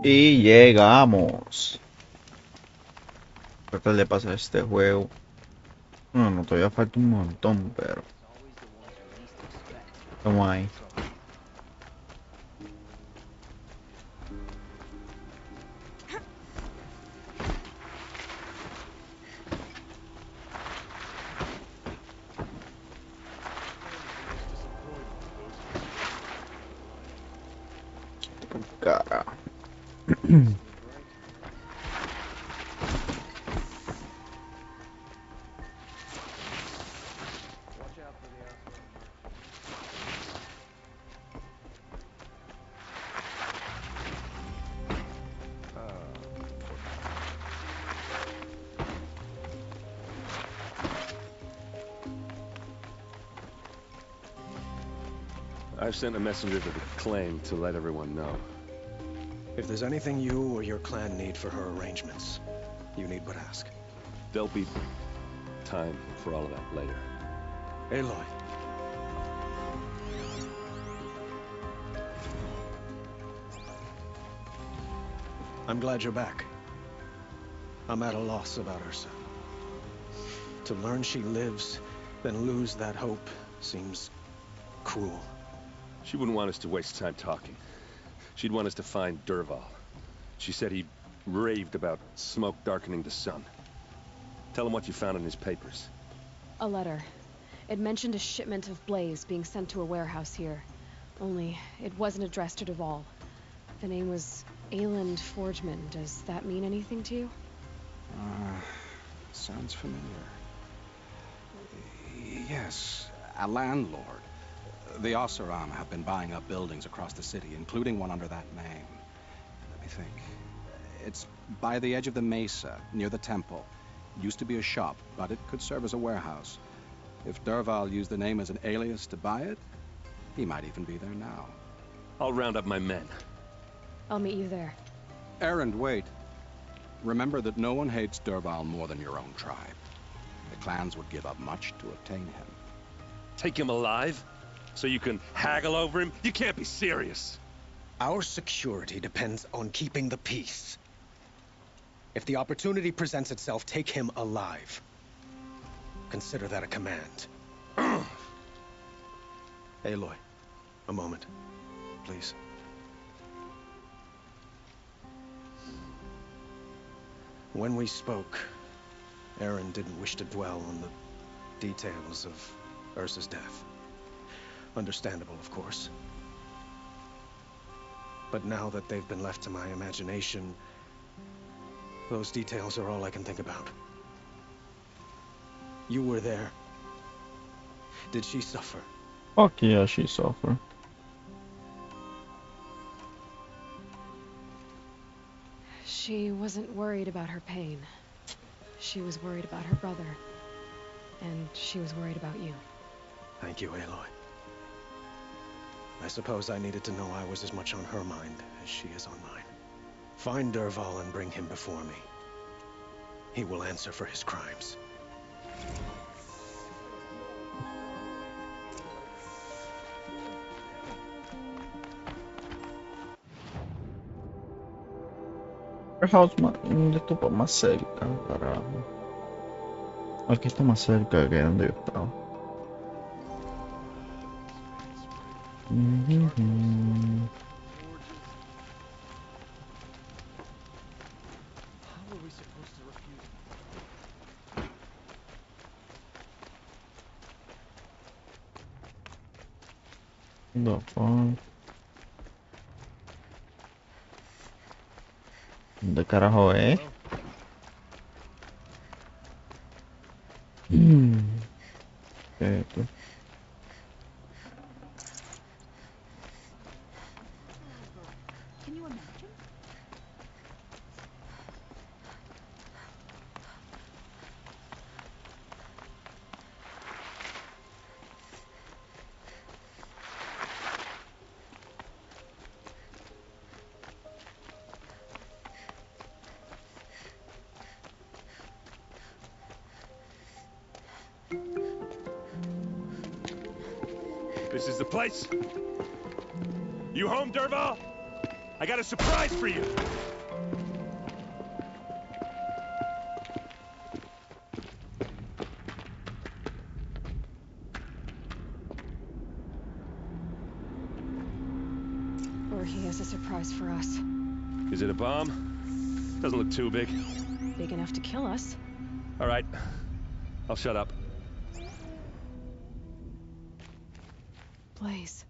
Y llegamos. Tratar de pasar este juego. No, no, todavía falta un montón, pero estamos ahí. Cara. I've sent a messenger to the claim to let everyone know. If there's anything you or your clan need for her arrangements, you need but ask. There'll be time for all of that later. Aloy. I'm glad you're back. I'm at a loss about Ursa. To learn she lives, then lose that hope, seems cruel. She wouldn't want us to waste time talking. She'd want us to find Dervahl. She said he raved about smoke darkening the sun. Tell him what you found in his papers. A letter. It mentioned a shipment of blaze being sent to a warehouse here. Only, it wasn't addressed to Dervahl. The name was Ayland Forgeman. Does that mean anything to you? Sounds familiar. Yes, a landlord. The Oseram have been buying up buildings across the city, including one under that name. Let me think. It's by the edge of the mesa, near the temple. Used to be a shop, but it could serve as a warehouse. If Dervahl used the name as an alias to buy it, he might even be there now. I'll round up my men. I'll meet you there. Erend, wait. Remember that no one hates Dervahl more than your own tribe. The clans would give up much to obtain him. Take him alive? So you can haggle over him? You can't be serious. Our security depends on keeping the peace. If the opportunity presents itself, take him alive. Consider that a command. Aloy, a moment, please. When we spoke, Erend didn't wish to dwell on the details of Ursa's death. Understandable, of course. But now that they've been left to my imagination, those details are all I can think about. You were there. Did she suffer? Fuck yeah, she suffered. She wasn't worried about her pain. She was worried about her brother. And she was worried about you. Thank you, Aloy. I suppose I needed to know I was as much on her mind as she is on mine. Find Dervahl and bring him before me. He will answer for his crimes. Warehouse, ¿dónde estuvo más cerca, carajo? Aquí está más cerca que donde yo estaba. The fuck? ¿Dónde carajo es? ¿Qué es esto? Can you imagine? This is the place. You home, Dervahl? I got a surprise for you. Or he has a surprise for us. Is it a bomb? Doesn't look too big. Big enough to kill us. All right. I'll shut up. Blaze.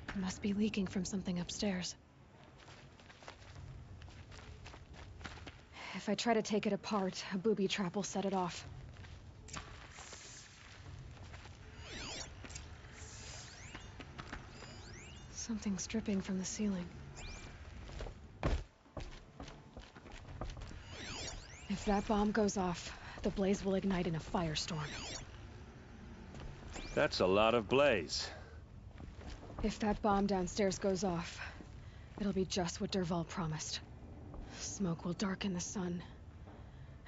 It must be leaking from something upstairs. If I try to take it apart, a booby trap will set it off. Something's dripping from the ceiling. If that bomb goes off, the blaze will ignite in a firestorm. That's a lot of blaze. If that bomb downstairs goes off, it'll be just what Dervahl promised. Smoke will darken the sun.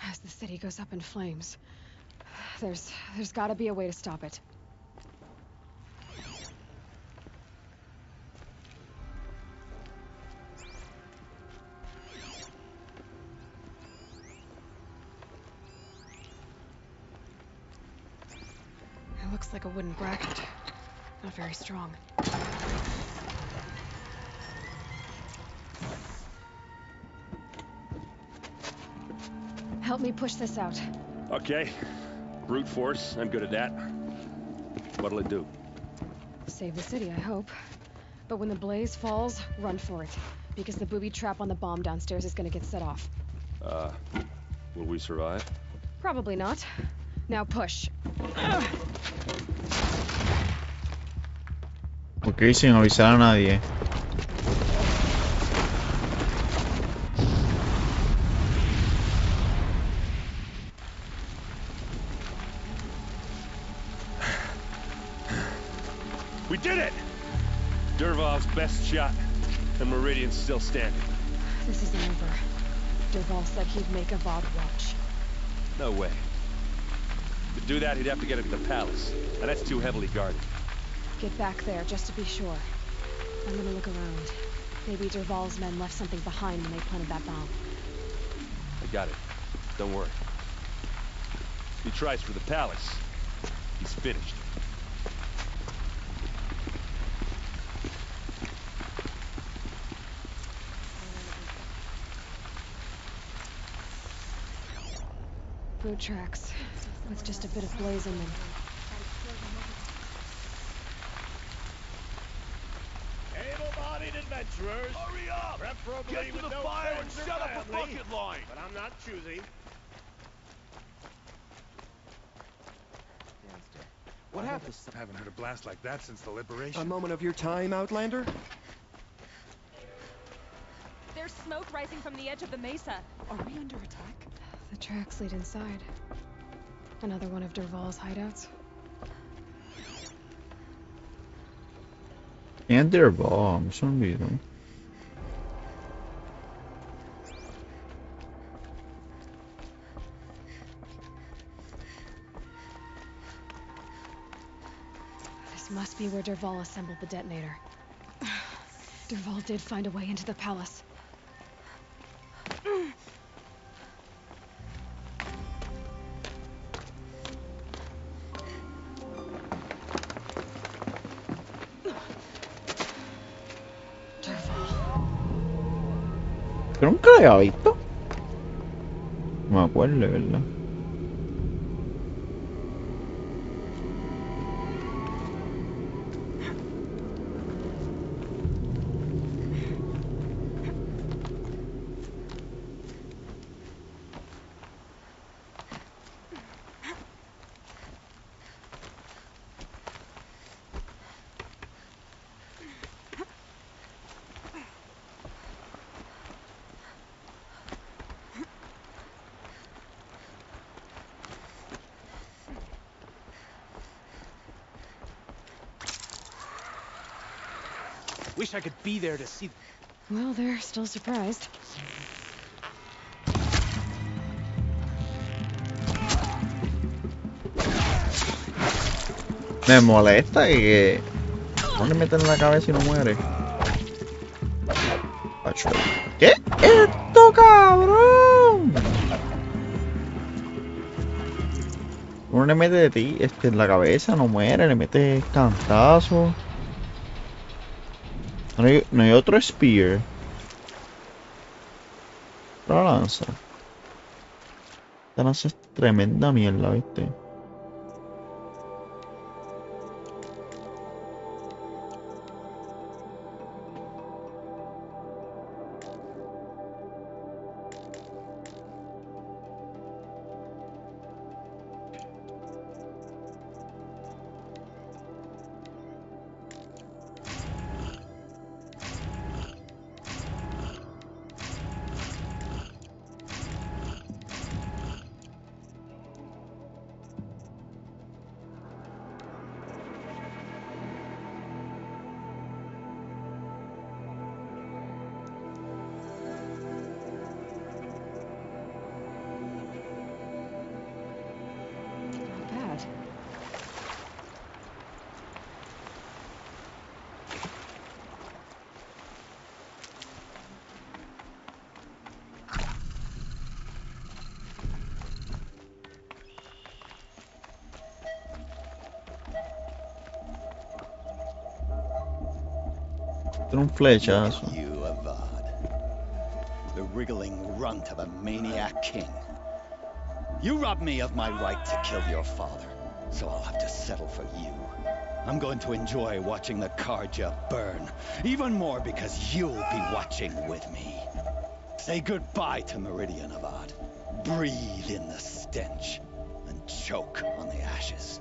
As the city goes up in flames, there's gotta be a way to stop it. It looks like a wooden bracket. Not very strong. Help me push this out. Okay. Brute force. I'm good at that. What'll it do? Save the city, I hope. But when the blaze falls, run for it. Because the booby trap on the bomb downstairs is gonna get set off. Will we survive? Probably not. Now push. Ok, sin avisar a nadie. We did it! Dervahl's best shot, and Meridian's still standing. This isn't over. Dervahl said he'd make a Vought watch. No way. To do that, he'd have to get into the palace, and that's too heavily guarded. Get back there, just to be sure. I'm gonna look around. Maybe Dervahl's men left something behind when they planted that bomb. I got it. Don't worry. If he tries for the palace, he's finished. Boot tracks, with just a bit of blaze in them. Able-bodied adventurers. Hurry up! Preferably Get to with the no fire and friends or set up a family, bucket line! but I'm not choosy. What happened? Haven't heard a blast like that since the liberation. A moment of your time, Outlander? There's smoke rising from the edge of the mesa. Are we under attack? The tracks lead inside. Another one of Dervahl's hideouts. And their bomb, for some reason. This must be where Dervahl assembled the detonator. Dervahl did find a way into the palace. Pero nunca la había visto. No me acuerdo, de verdad. Wish I could be there to see. Well, they're still surprised. Me molesta que no le meten en la cabeza y no muere. ¿Qué es esto, cabrón? Uno le mete de ti en la cabeza, no muere, le mete cantazo. No hay otro spear. Otra lanza. Esta lanza es tremenda mierda, ¿viste? Bad. Tiene un flechazo. You, Avad. The wriggling runt of a maniac king. You robbed me of my right to kill your father, so I'll have to settle for you. I'm going to enjoy watching the Karja burn, even more because you'll be watching with me. Say goodbye to Meridian, Avad. Breathe in the stench, and choke on the ashes.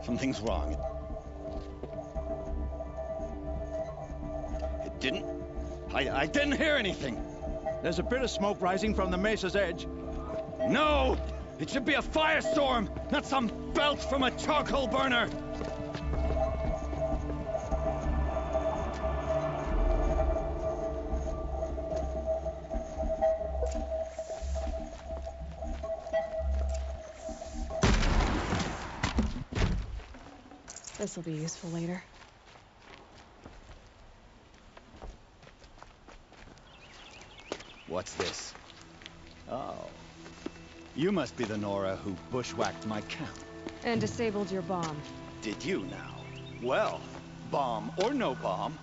Something's wrong. It didn't... I didn't hear anything. There's a bit of smoke rising from the mesa's edge. No! It should be a firestorm, not some belch from a charcoal burner! This'll be useful later. What's this? Oh. You must be the Nora who bushwhacked my camp. And disabled your bomb. Did you now? Well, bomb or no bomb,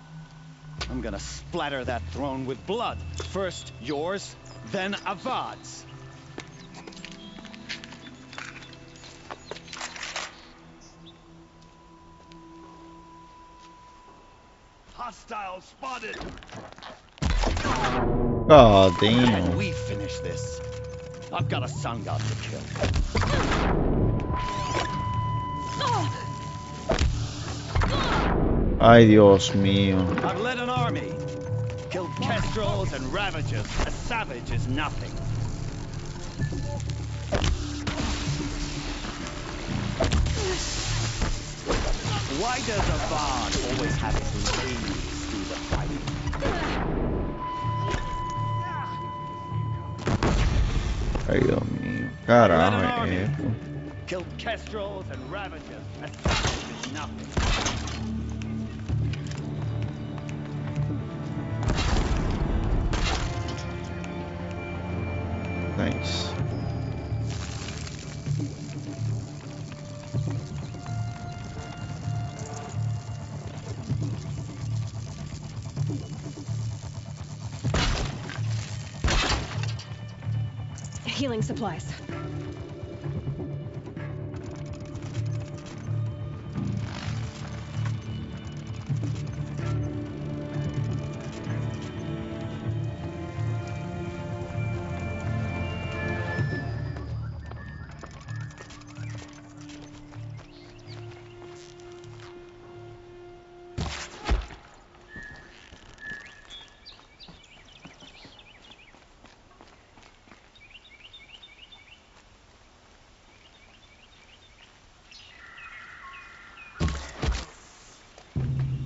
I'm gonna splatter that throne with blood. First yours, then Avad's. Hostile spotted! God Can damn. we finish this? I've got a sun god to kill. Ay, Dios mío. I've led an army. Killed kestrels and ravagers. A savage is nothing. Why does Avad always have his ladies do the fighting? Ay, Dios mío. Led an Carajo, army. es esto. Killed kestrels and ravagers. A savage is nothing. Nice. Healing supplies.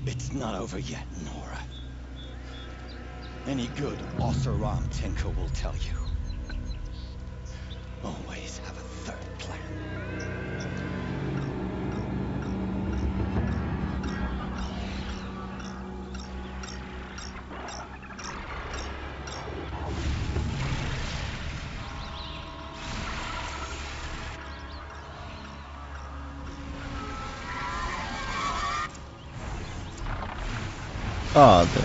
It's not over yet, Nora. Any good Oseram tinker will tell you. Always have a third plan. Ah, damn.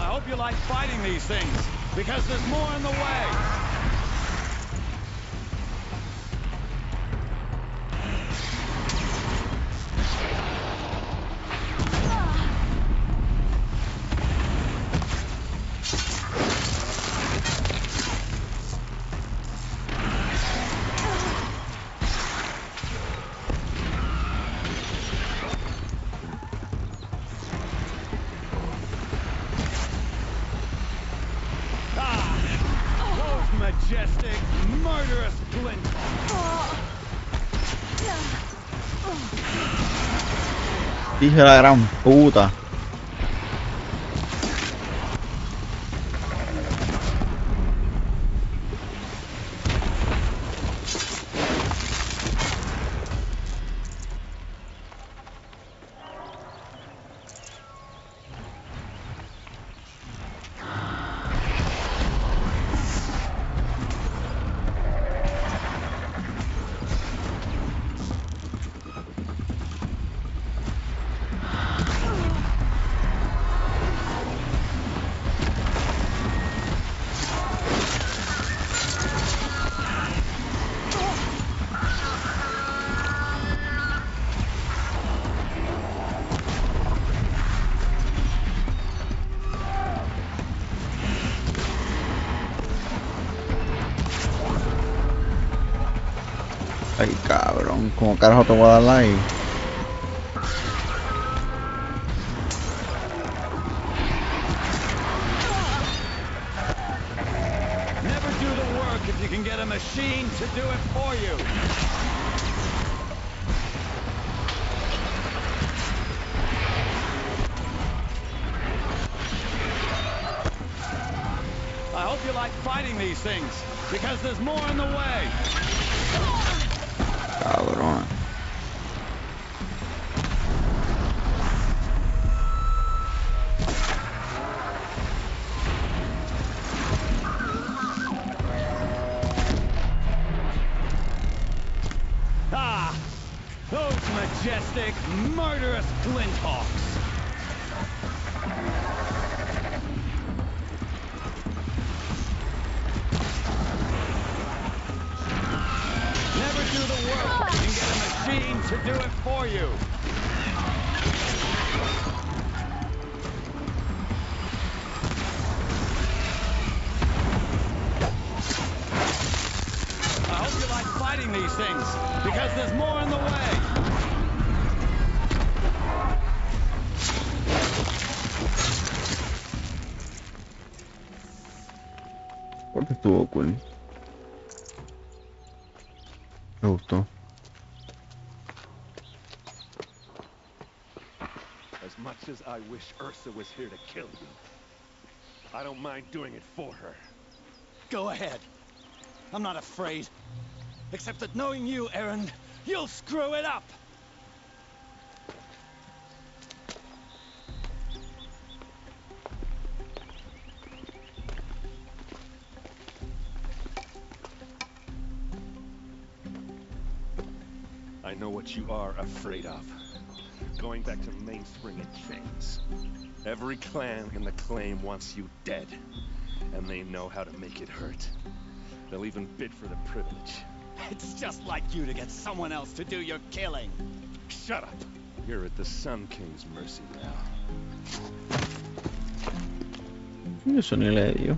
I hope you like fighting these things, because there's more in the way. Majestic, murderous glint. Hijo de la gran puta. Ay, cabrón, ¿cómo carajo te voy a dar ahí? Never do the work if you can get a machine to do it for you. I hope you like fighting these things, because there's more in the way. Cabrón. Ah, those majestic, murderous glinthawks. Never do the work if you can get a machine to do it for you. I hope you like fighting these things, because there's more in the way. Porque estuvo cool. Me gustó. As much as I wish Ursa was here to kill you, I don't mind doing it for her. Go ahead. I'm not afraid. Except that knowing you, Aaron, you'll screw it up! I know what you are afraid of. Going back to Mainspring in chains. Every clan in the claim wants you dead. And they know how to make it hurt. They'll even bid for the privilege. It's just like you to get someone else to do your killing. Shut up! You're at the Sun King's mercy now. Io sono Ilario.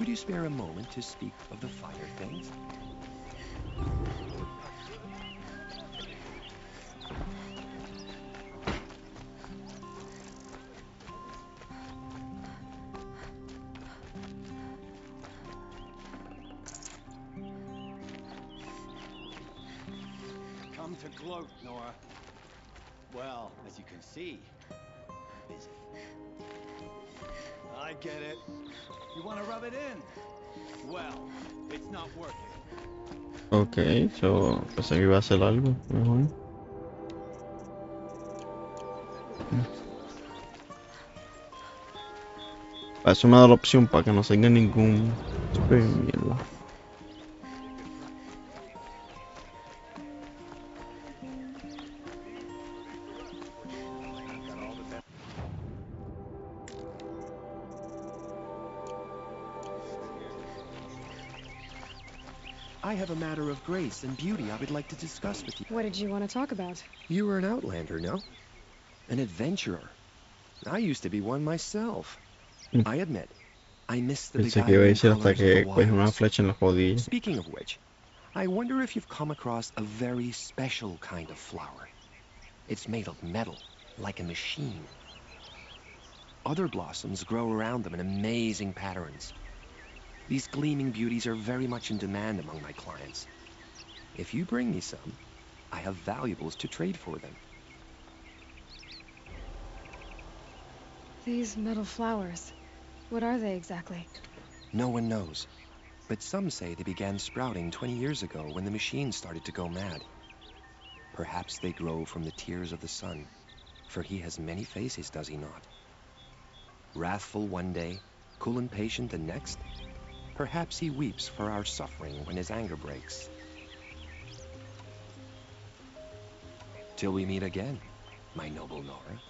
Could you spare a moment to speak of the finer things? Come to gloat, Nora. Well, as you can see, busy. I get it. You want to rub it in? Well, it's not working. Ok, so pensé que iba a hacer algo mejor. Para eso me da la opción para que no tenga ningún mierda. I have a matter of grace and beauty I would like to discuss with you. What did you want to talk about? You were an outlander, no? An adventurer. I used to be one myself. I admit, I miss the Pensé que iba a beguiling decir hasta colors of que the coge una wilds. flecha en la rodilla. Speaking of which, I wonder if you've come across a very special kind of flower. It's made of metal, like a machine. Other blossoms grow around them in amazing patterns. These gleaming beauties are very much in demand among my clients. If you bring me some, I have valuables to trade for them. These metal flowers. What are they exactly? No one knows, but some say they began sprouting 20 years ago when the machine started to go mad. Perhaps they grow from the tears of the sun, for he has many faces, does he not? Wrathful one day, cool and patient the next. Perhaps he weeps for our suffering when his anger breaks. Till we meet again, my noble Nora.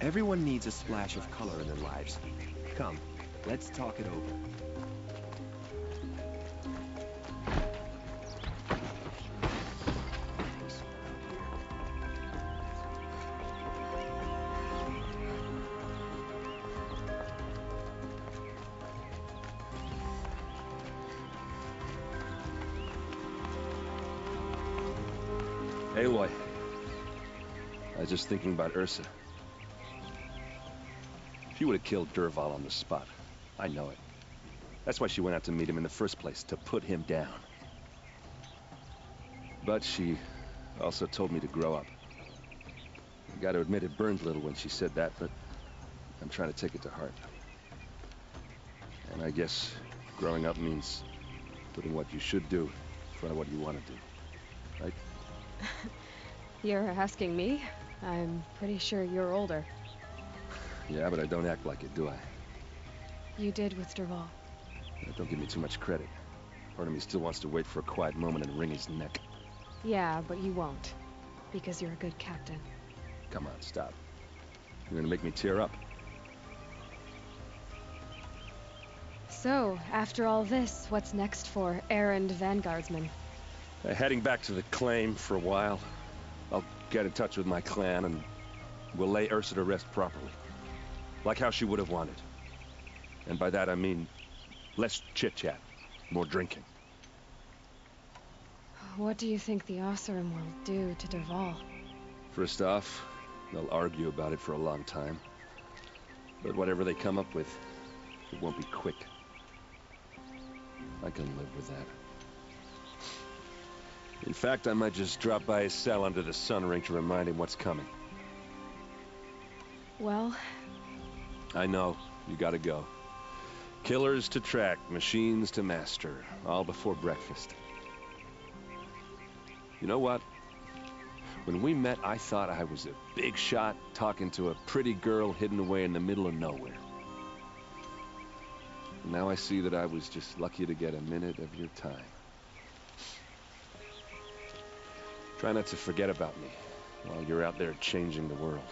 Everyone needs a splash of color in their lives. Come, let's talk it over. Aloy. I was just thinking about Ursa. She would have killed Dervahl on the spot. I know it. That's why she went out to meet him in the first place, to put him down. But she also told me to grow up. I gotta admit it burned a little when she said that, but I'm trying to take it to heart. And I guess growing up means putting what you should do in front of what you want to do. Right? You're asking me? I'm pretty sure you're older. Yeah, but I don't act like it, do I? You did with Dervahl. Don't give me too much credit. Part of me still wants to wait for a quiet moment and wring his neck. Yeah, but you won't. Because you're a good captain. Come on, stop. You're gonna make me tear up. So, after all this, what's next for errand vanguardsman? Heading back to the claim for a while. I'll get in touch with my clan and we'll lay Ursa to rest properly. Like how she would have wanted. And by that I mean less chit-chat, more drinking. What do you think the Oseram will do to Dervahl? First off, they'll argue about it for a long time. But whatever they come up with, it won't be quick. I can live with that. In fact, I might just drop by his cell under the sun ring to remind him what's coming. Well... I know. You gotta go. Killers to track, machines to master. All before breakfast. You know what? When we met, I thought I was a big shot talking to a pretty girl hidden away in the middle of nowhere. And now I see that I was just lucky to get a minute of your time. Try not to forget about me while you're out there changing the world.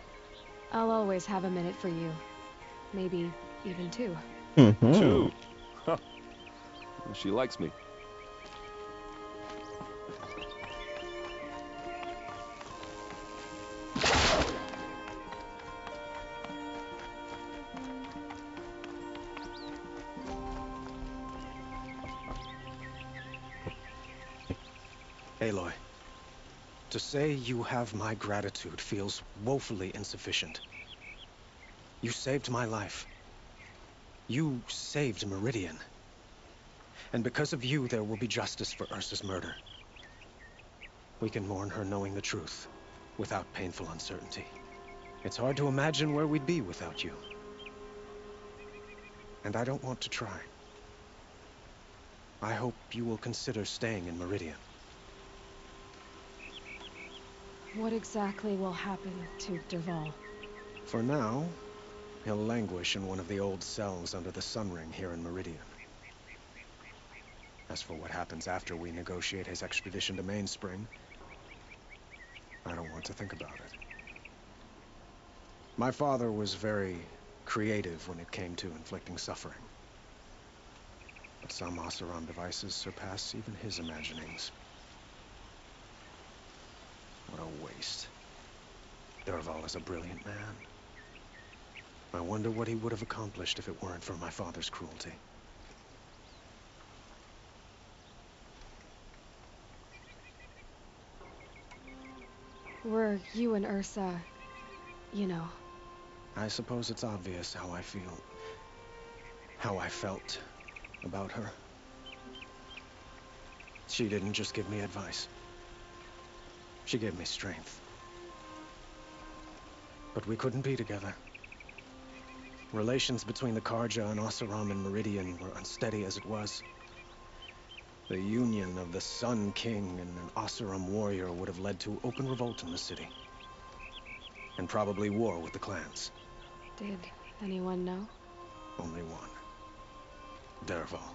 I'll always have a minute for you. Maybe even two. Two? Huh. She likes me. Aloy, to say you have my gratitude feels woefully insufficient. You saved my life. You saved Meridian. And because of you, there will be justice for Ursa's murder. We can mourn her knowing the truth, without painful uncertainty. It's hard to imagine where we'd be without you. And I don't want to try. I hope you will consider staying in Meridian. What exactly will happen to Dervahl? For now, he'll languish in one of the old cells under the Sun Ring here in Meridian. As for what happens after we negotiate his extradition to Mainspring, I don't want to think about it. My father was very creative when it came to inflicting suffering. But some Oseram devices surpass even his imaginings. What a waste. Dervahl is a brilliant man. I wonder what he would have accomplished if it weren't for my father's cruelty. Were you and Ursa, you know? I suppose it's obvious how I feel. How I felt about her. She didn't just give me advice. She gave me strength. But we couldn't be together. Relations between the Karja and Oseram and Meridian were unsteady as it was. The union of the Sun King and an Oseram warrior would have led to open revolt in the city. And probably war with the clans. Did anyone know? Only one. Dervahl.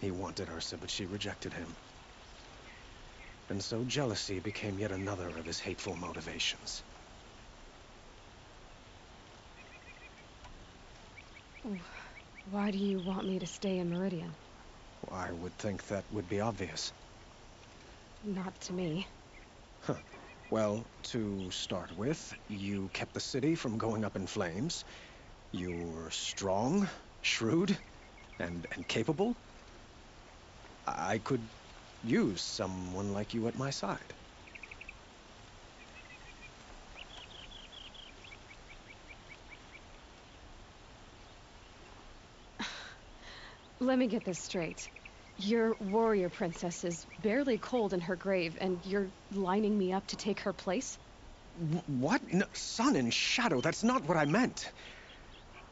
He wanted Ursa, but she rejected him. And so jealousy became yet another of his hateful motivations. Why do you want me to stay in Meridian? I would think that would be obvious. Not to me. Huh. Well, to start with, you kept the city from going up in flames. You were strong, shrewd, and capable. I could use someone like you at my side. Let me get this straight. Your warrior princess is barely cold in her grave, and you're lining me up to take her place? What? No, sun and shadow, that's not what I meant.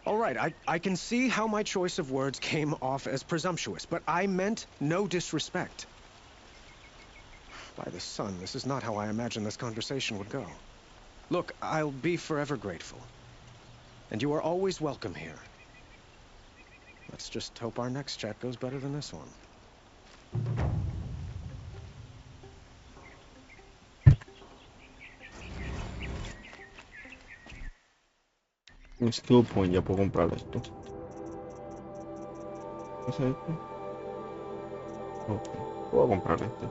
All right, I can see how my choice of words came off as presumptuous, but I meant no disrespect. By the sun, this is not how I imagined this conversation would go. Look, I'll be forever grateful. And you are always welcome here. Let's just hope our next chat goes better than this one. Un skill point, ya puedo comprar esto. ¿Qué es esto? Ok, puedo comprar este.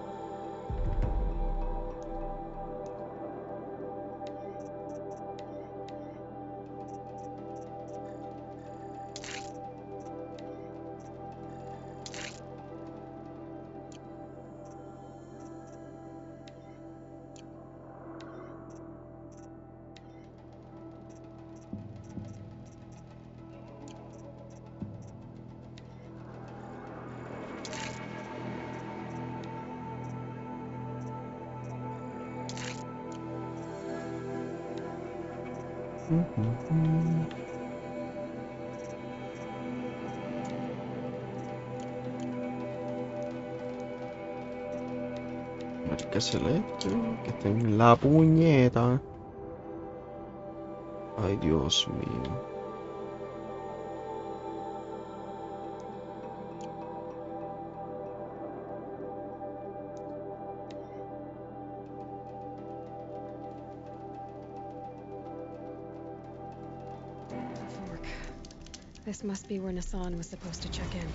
Marica celeste, que está en la puñeta. Ay, Dios mío. Fork. This must be where Nassan was supposed to check in.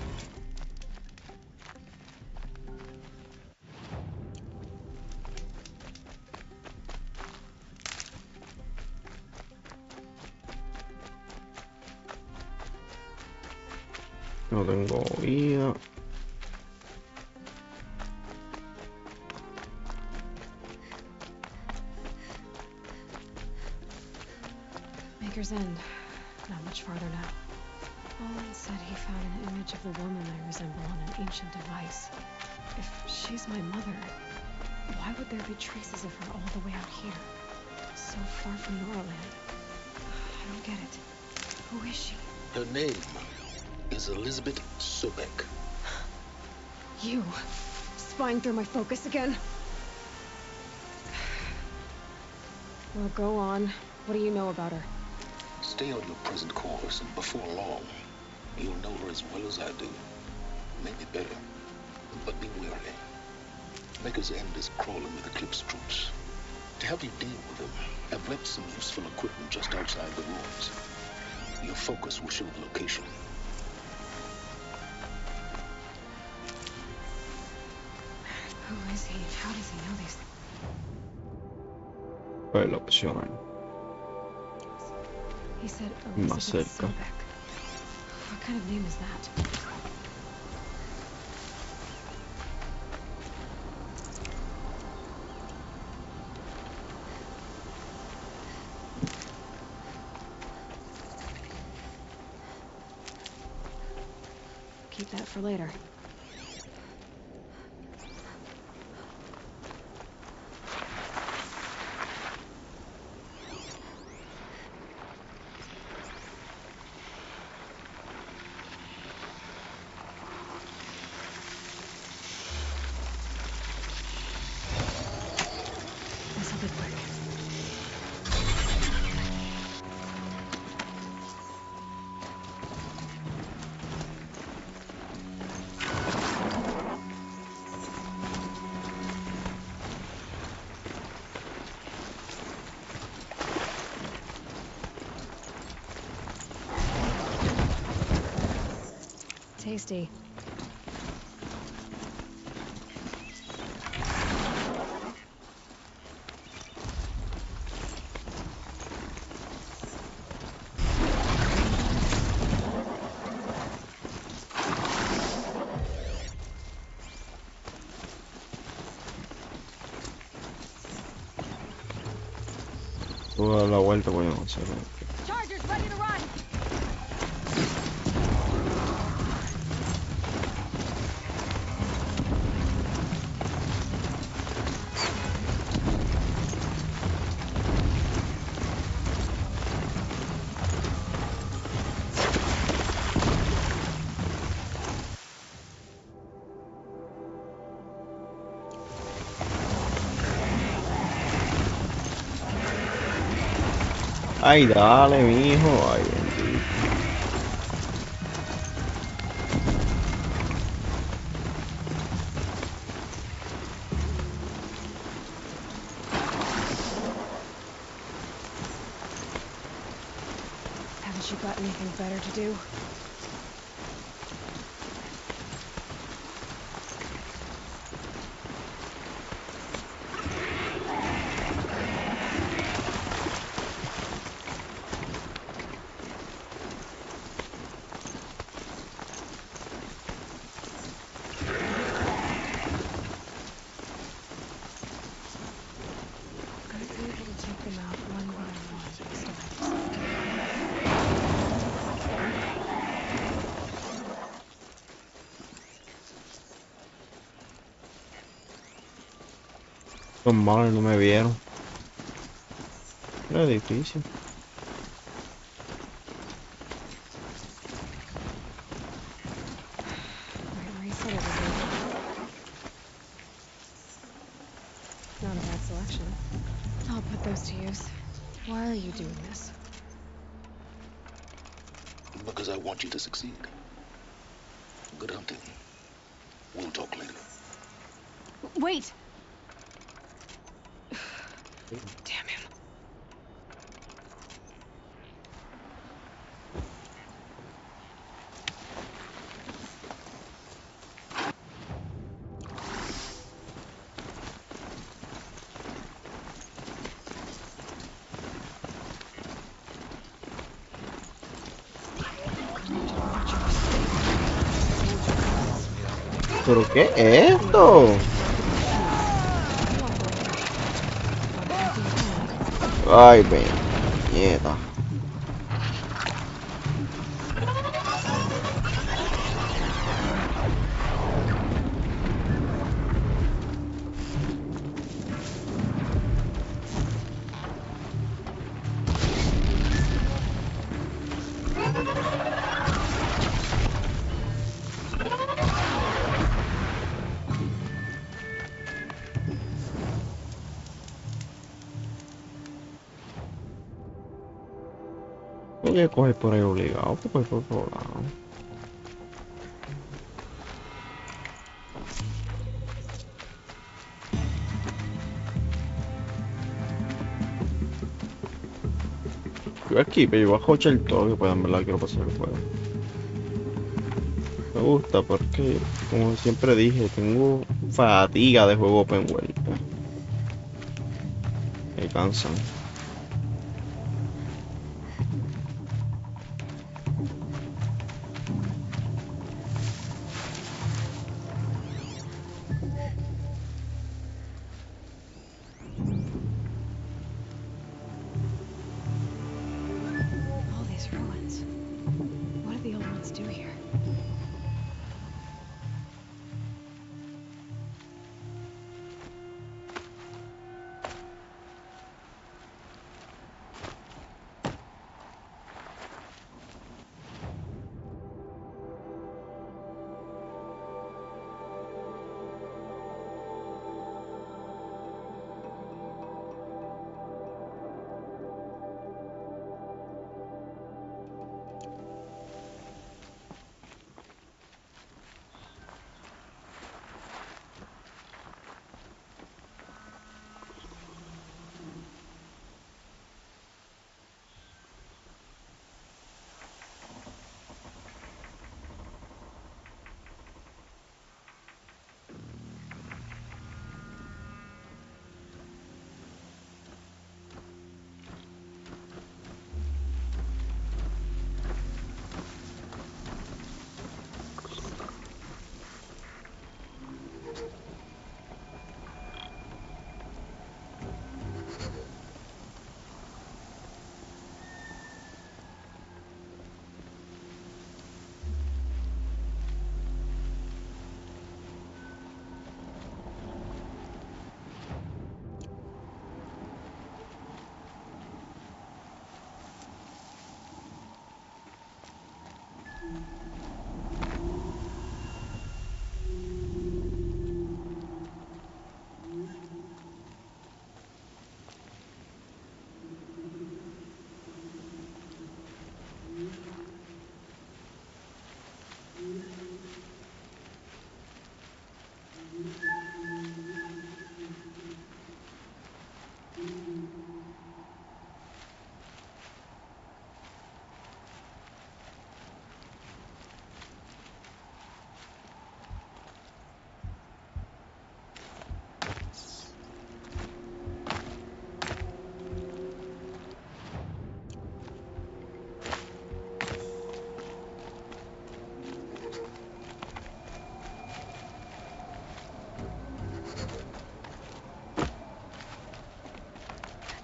No tengo vida. Anchor's End. Not much farther now. Owen said he found an image of the woman I resemble on an ancient device. If she's my mother, why would there be traces of her all the way out here? So far from Noraland. I don't get it. Who is she? Her name is Elizabeth Sobek. You. Spying through my focus again? Well, go on. What do you know about her? Stay on your present course, and before long, you'll know her as well as I do. Maybe better. But be wary. Maker's End is crawling with Eclipse troops. To help you deal with them, I've left some useful equipment just outside the ruins. Your focus will show the location. Who is he? How does he know these things? Pues la opción He said más Elizabeth cerca. Sobek. What kind of name is that? Keep that for later. This'll be quick. Tasty. Voy a dar la vuelta, voy a hacer. Chargers ready to run. Ay, dale, mijo. Ay, bendito. Haven't you got anything better to do? I'd be able to take them out one by one, still have to. Los malos no me vieron. Era difícil. Right where he said it would be. Not a bad selection. I'll put those to use. Why are you doing this? Because I want you to succeed. Good hunting. We'll talk later. Wait! Damn him. ¿Pero qué es esto? Ay, ven, nieta. voy a coger por ahí obligado, que por otro lado. Yo aquí, pero yo bajo el todo, que pues en verdad quiero pasar el juego. Me gusta porque, como siempre dije, tengo fatiga de juego open world. Me cansan. All these ruins. What did the old ones do here?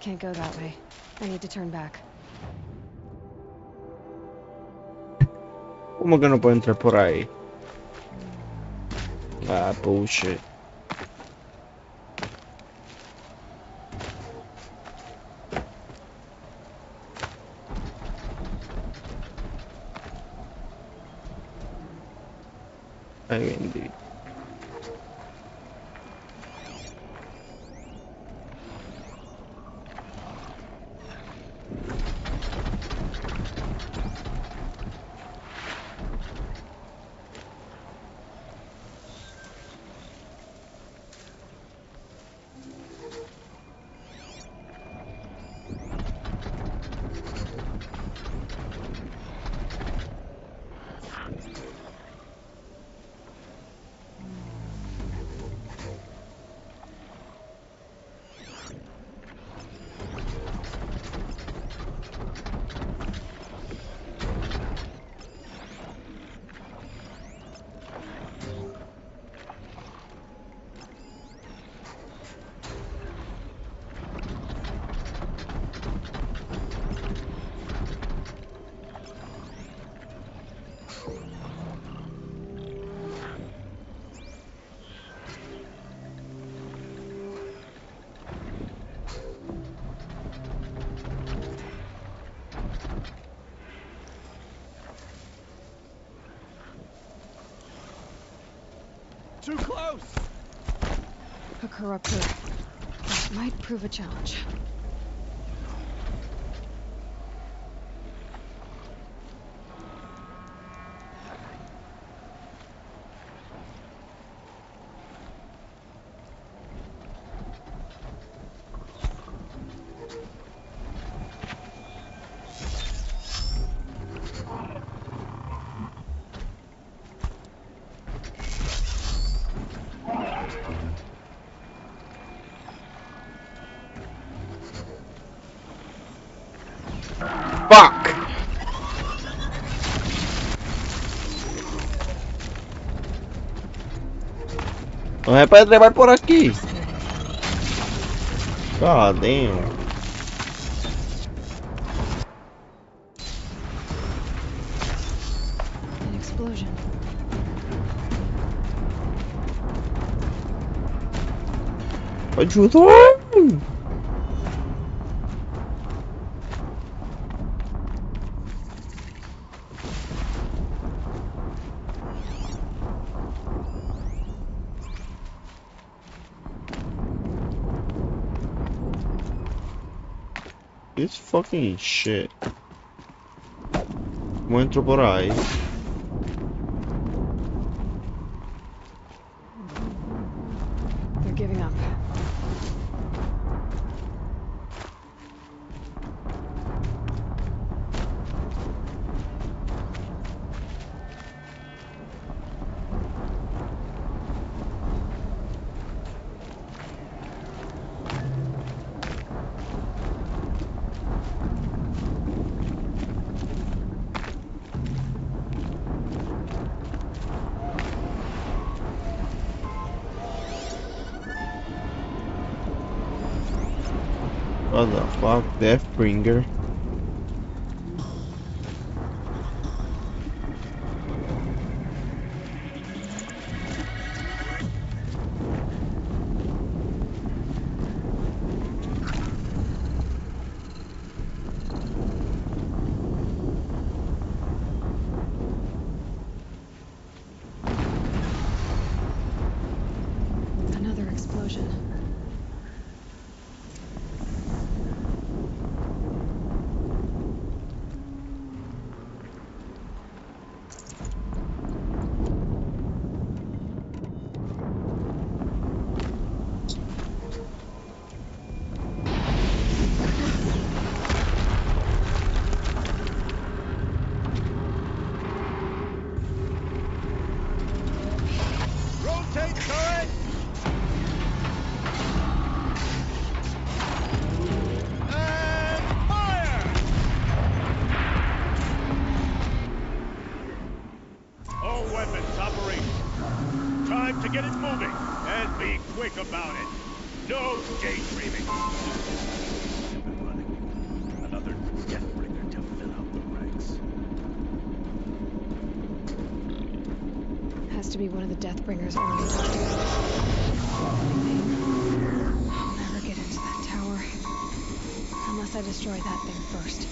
Can't go that way. I need to turn back. ¿Cómo que no puedo entrar por ahí? Ah, bullshit. Ay, bendito. Too close! A corrupt earth. That might prove a challenge. Fuck. No se puede trepar por aquí. God damn. An explosion. Ayudón. This fucking shit. ¿Cómo entro por ahí? They're giving up. What the fuck? Deathbringer. Another explosion. Rotate turret! And fire! All weapons operational. Time to get it moving. And be quick about it. No daydreaming. Another Deathbringer to fill out the ranks. Has to be one of the Deathbringers army. I'll never get into that tower. Unless I destroy that thing first.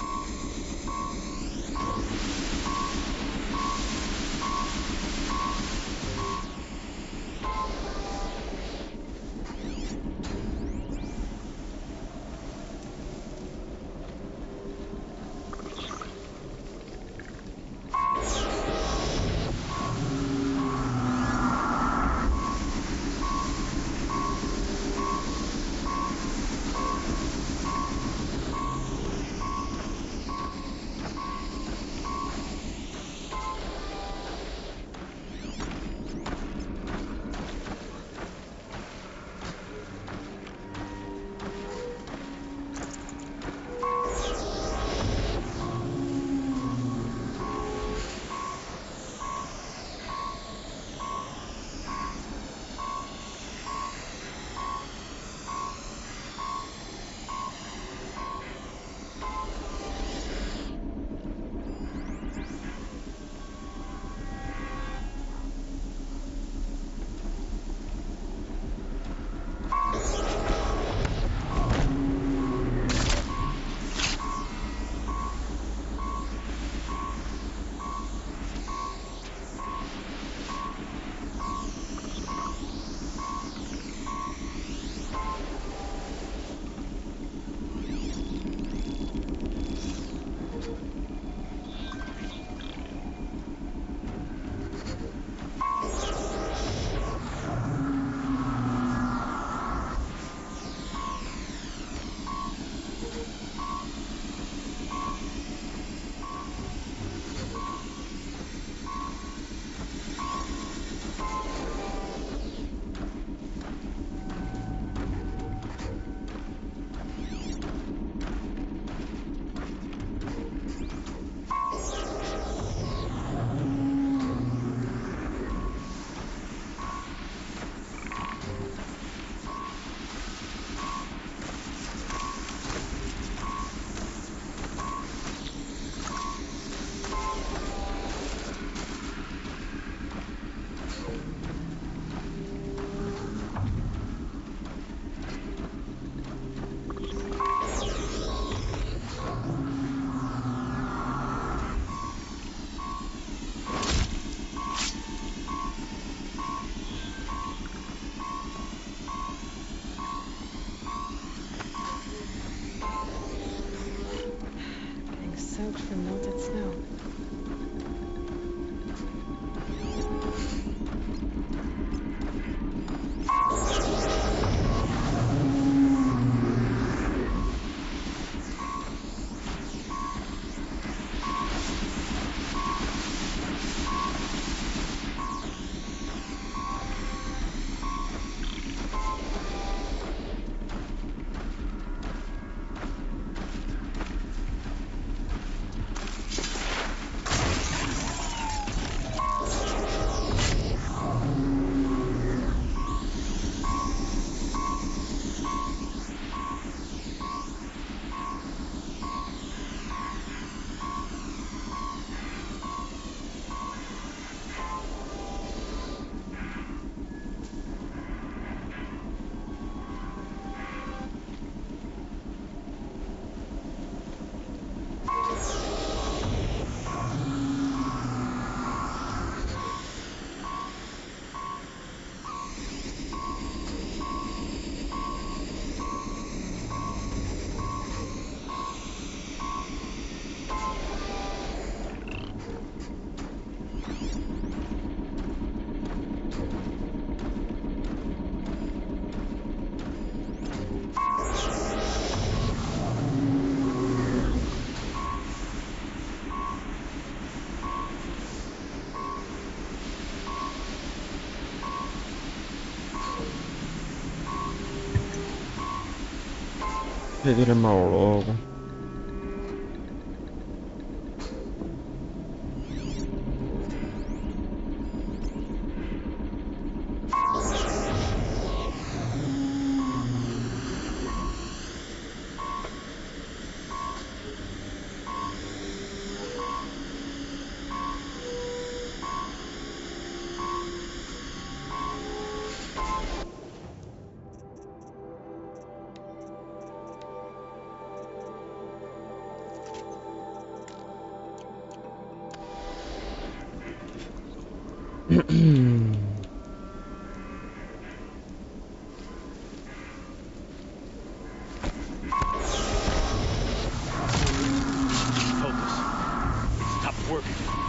Qué dilema loco.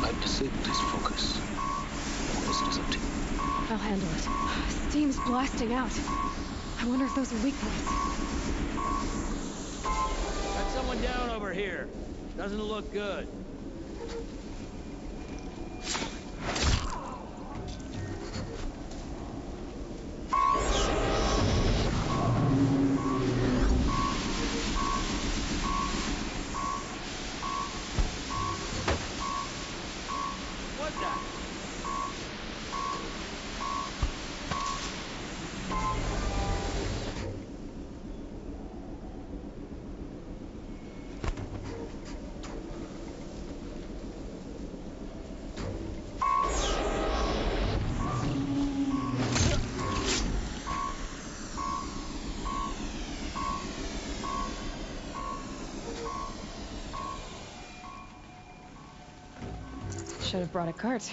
I disabled his focus. The rest is up to you. I'll handle it. Steam's blasting out. I wonder if those are weak points. Got someone down over here. Doesn't look good. What's that? Should have brought a cart.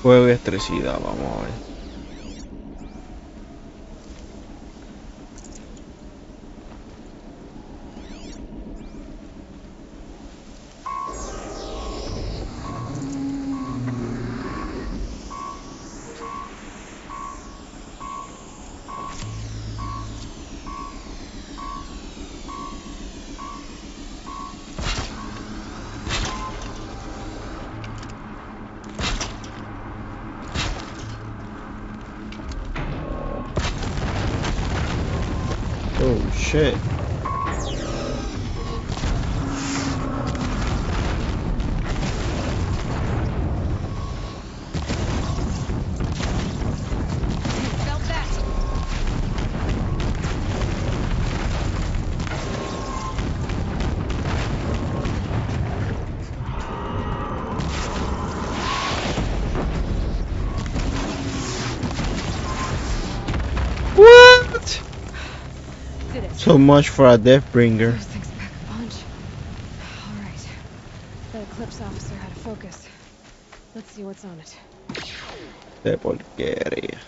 Fuego y electricidad, vamos a ver. Oh shit. Felt that. What? Did it. So much for a Deathbringer. Those things pack a punch. All right. That Eclipse officer had a focus. Let's see what's on it. De porquería.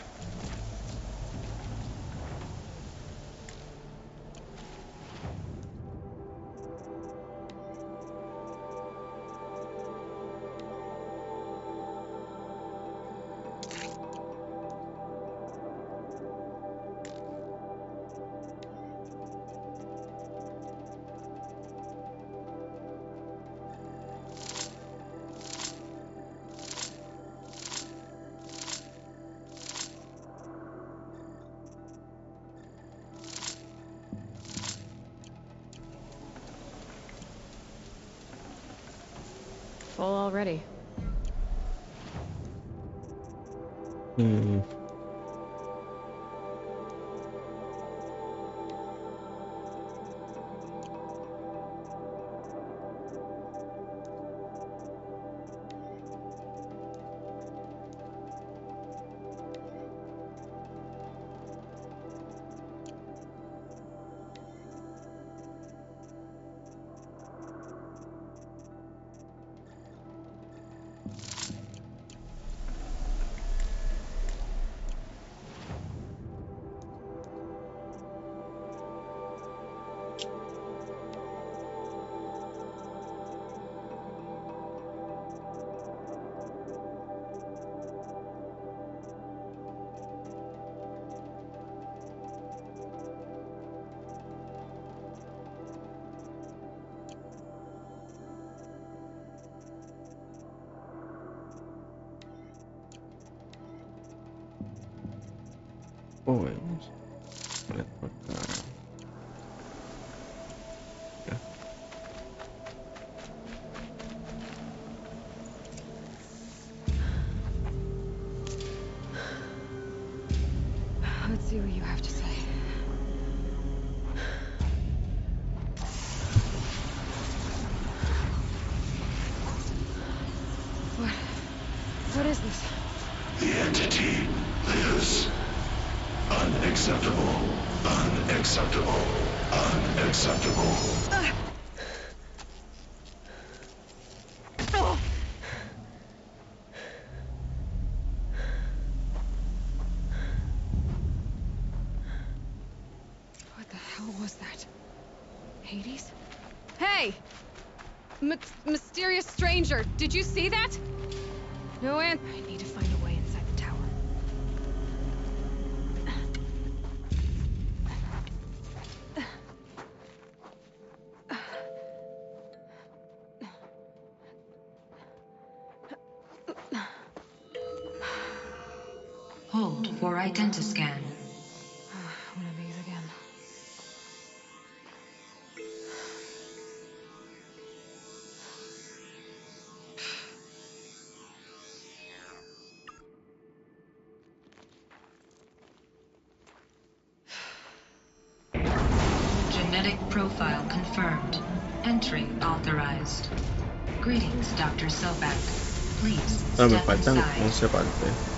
full already. Hmm. Pues, vale, por acá. Ya. Let's see what you have to say. What is this? The entity lives. Unacceptable. Unacceptable. Unacceptable. What the hell was that? Hades? Hey! Mysterious stranger, did you see that? No answer. I need to find a way inside the tower. Hold for identiscan. One of these again. Genetic profile confirmed. Entry authorized. Greetings, Dr. Sobek. Please Ah, me step faltan inside. 11 partes.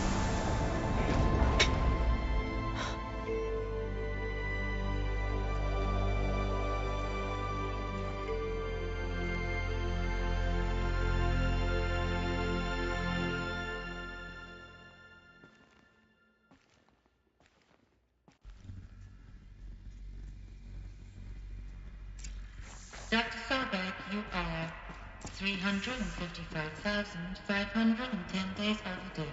Dr. Sobek, you are 355,510 days overdue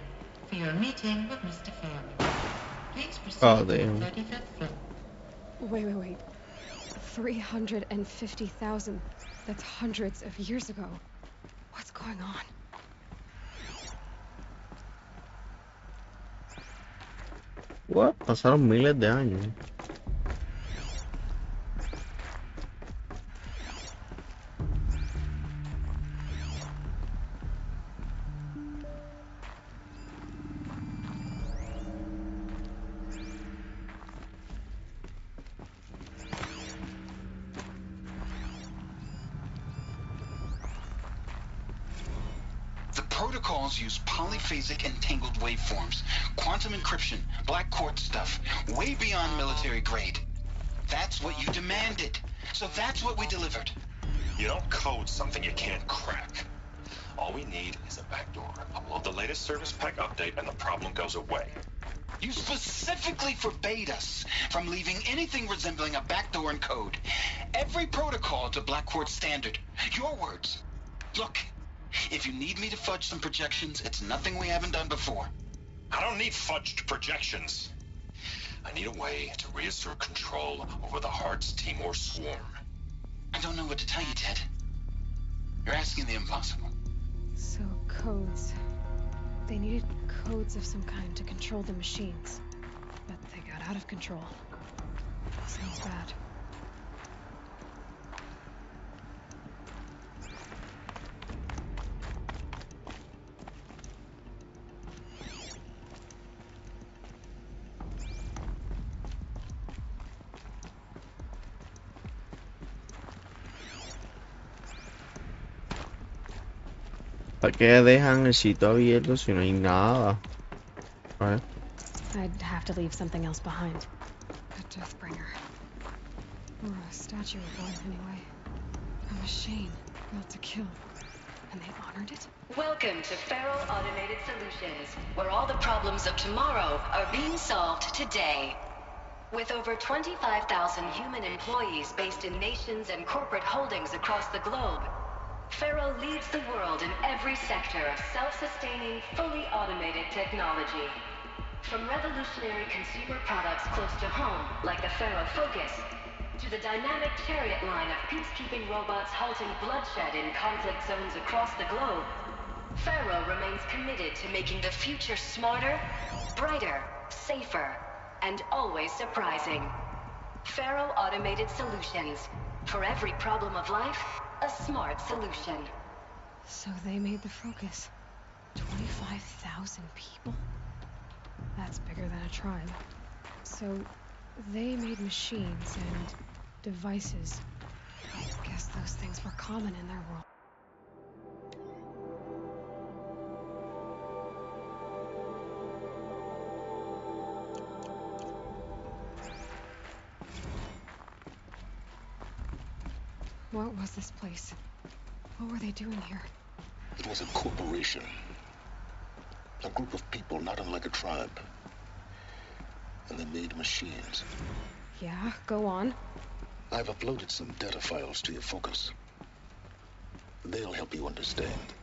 for your meeting with Mr. Fairley. Please proceed Oh, to the damn. 35th floor. Wait. 350,000. That's hundreds of years ago. What's going on? What? Pasaron miles de años. The protocols use polyphasic entangled waveforms, quantum encryption, black quartz stuff, way beyond military grade. That's what you demanded. So that's what we delivered. You don't code something you can't crack. All we need is a backdoor. Upload the latest service pack update and the problem goes away. You specifically forbade us from leaving anything resembling a backdoor in code. Every protocol to black quartz standard. Your words. Look, if you need me to fudge some projections, it's nothing we haven't done before. I don't need fudged projections. I need a way to reassert control over the Heart's Timor swarm. I don't know what to tell you, Ted. You're asking the impossible. So, codes. They needed codes of some kind to control the machines. But they got out of control. Sounds bad. ¿Para qué dejan el sitio abierto si no hay nada? Right. I'd have to leave something else behind. A Deathbringer. Or a statue of one, anyway. A machine built to kill. And they honored it? Welcome to Feral Automated Solutions, where all the problems of tomorrow are being solved today. With over 25,000 human employees based in nations and corporate holdings across the globe, Feral leads the world in every sector of self-sustaining, fully automated technology. From revolutionary consumer products close to home, like the Feral Focus, to the dynamic Chariot line of peacekeeping robots halting bloodshed in conflict zones across the globe, Feral remains committed to making the future smarter, brighter, safer, and always surprising. Feral Automated Solutions. For every problem of life, a smart solution. So they made the Focus. 25,000 people? That's bigger than a tribe. So they made machines and devices. I guess those things were common in their world. What was this place? What were they doing here? It was a corporation. A group of people not unlike a tribe. And they made machines. Yeah, go on. I've uploaded some data files to your Focus. They'll help you understand.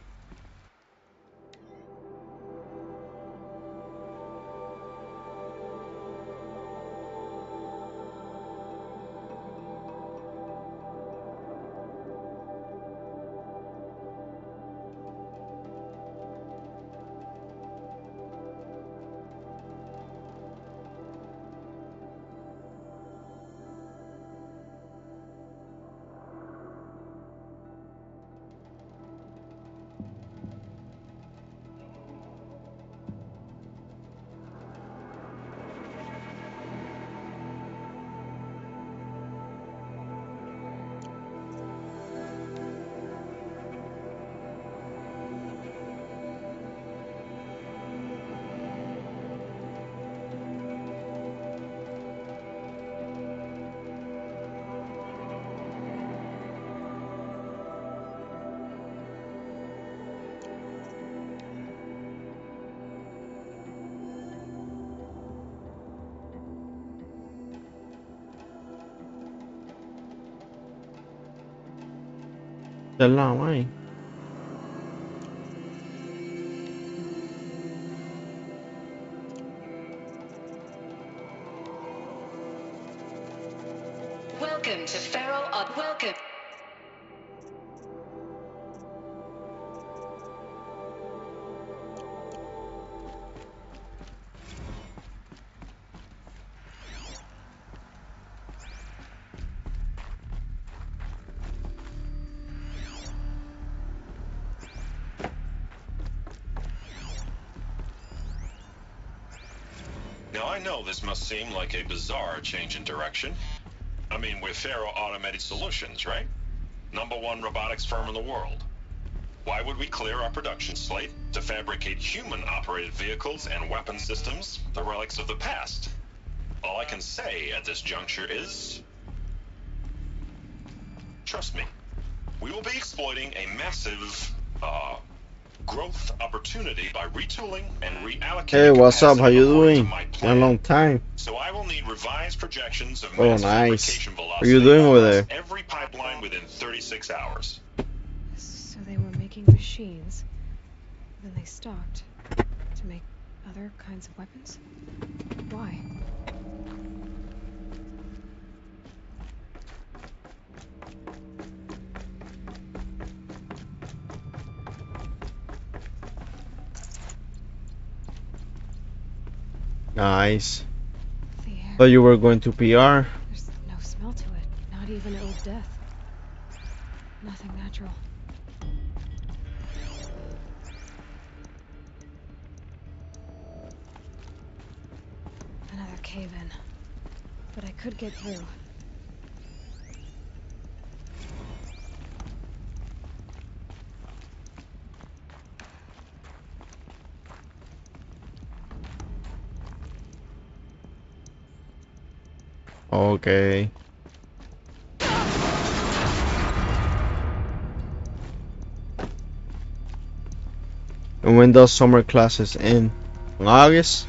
Del lado ahí. Welcome to Feral Welcome. Now, I know this must seem like a bizarre change in direction. I mean, we're Feral Automated Solutions, right? #1 robotics firm in the world. Why would we clear our production slate to fabricate human-operated vehicles and weapon systems, the relics of the past? All I can say at this juncture is... trust me, we will be exploiting a massive, growth opportunity by retooling and reallocating. Hey, what's up? How you according to doing? my Been a plan. long time. So I will need revised projections of Oh, mass nice. fabrication What velocity are you doing over across there? every pipeline within 36 hours. So they were making machines. Then they stopped to make other kinds of weapons? Why? Nice. The air. Thought you were going to PR. There's no smell to it. Not even old death. Nothing natural. Another cave-in. But I could get through. Okay. And when does summer classes end? In August?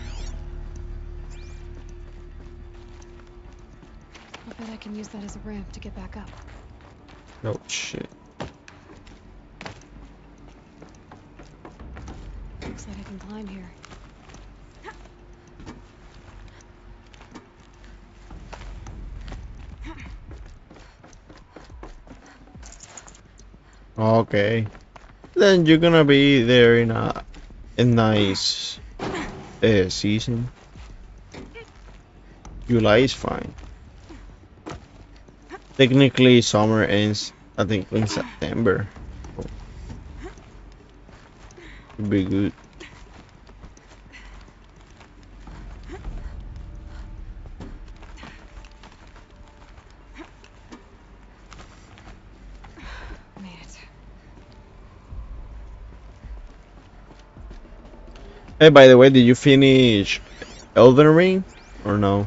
I bet I can use that as a ramp to get back up. Oh shit. Looks like I can climb here. Okay. Then you're gonna be there in a nice season. July is fine. Technically, summer ends, I think, in September. Would be good. Made it. Hey, by the way, did you finish Elden Ring or no?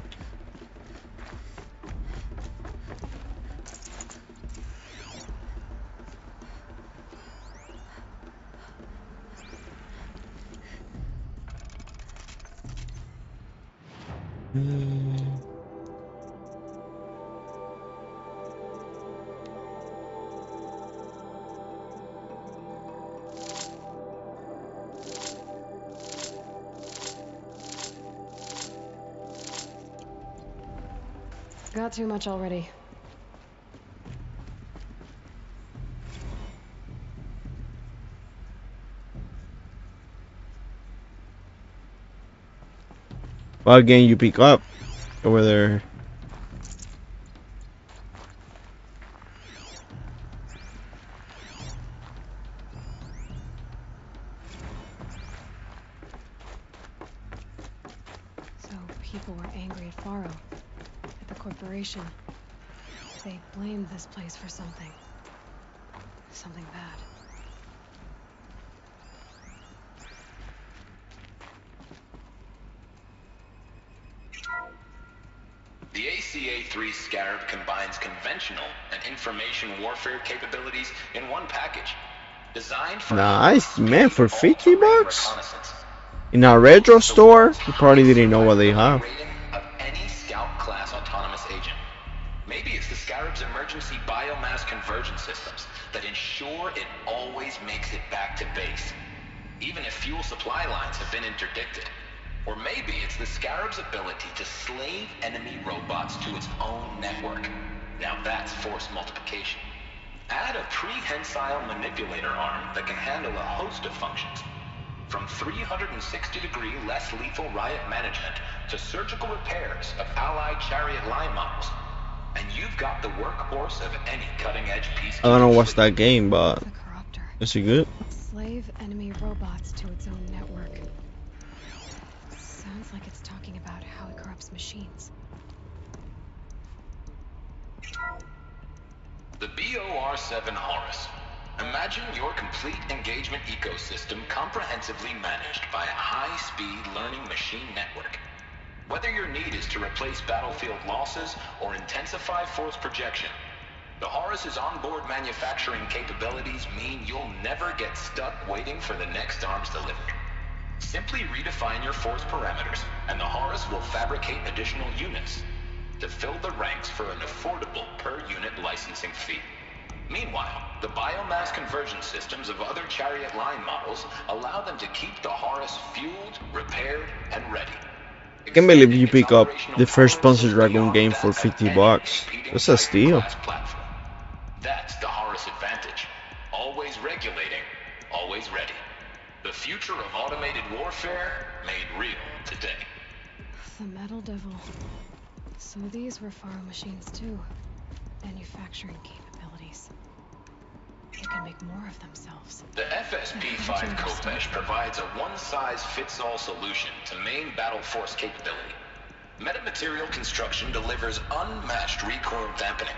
Got too much already. What game you pick up over there? So people were angry at Faro, at the corporation. They blamed this place for something. Something bad. The ACA-3 Scarab combines conventional and information warfare capabilities in one package. Designed for Nice, man, for $50 in a retro store. You probably didn't know what they have. of any scout class autonomous agent. Maybe it's the Scarab's emergency biomass conversion systems that ensure it always makes it back to base, even if fuel supply lines have been interdicted. Or maybe it's the Scarab's ability to slave enemy robots to its own network. Now that's force multiplication. Add a prehensile manipulator arm that can handle a host of functions, from 360-degree less lethal riot management to surgical repairs of allied chariot line models. And you've got the workhorse of any cutting-edge piece. I don't know what's that game, but is it good? Slave enemy robots to its own network. Sounds like it's talking about how it corrupts machines. The BOR-7 Horus. Imagine your complete engagement ecosystem comprehensively managed by a high-speed learning machine network. Whether your need is to replace battlefield losses or intensify force projection, the Horus's onboard manufacturing capabilities mean you'll never get stuck waiting for the next arms delivery. Simply redefine your force parameters, and the Horus will fabricate additional units to fill the ranks for an affordable per-unit licensing fee. Meanwhile, the biomass conversion systems of other chariot line models allow them to keep the Horus fueled, repaired, and ready. I can't believe you pick up the first Panzer Dragoon game for $50. That's a steal. That's the Horus advantage. Always regulating, always ready. The future of automated warfare made real today. The Metal Devil. So these were Faro machines too. Manufacturing capabilities. They can make more of themselves. The FSP-5 Kopesh provides a one-size-fits-all solution to main battle force capability. Metamaterial construction delivers unmatched recoil dampening,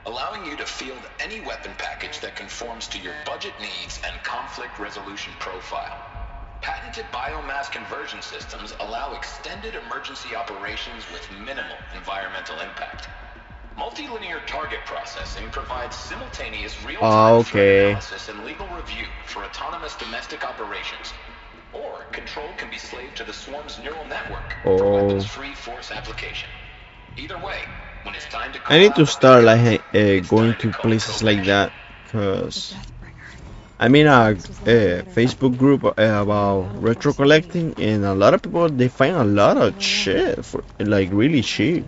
allowing you to field any weapon package that conforms to your budget needs and conflict resolution profile. Patented biomass conversion systems allow extended emergency operations with minimal environmental impact. Multilinear target processing provides simultaneous real-time threat analysis and legal review for autonomous domestic operations. Or control can be slaved to the swarm's neural network for weapons-free force application. Either way, when it's time to I need to start like going to places like that, cause I'm in a Facebook group about retro collecting, and a lot of people they find a lot of shit for like really cheap.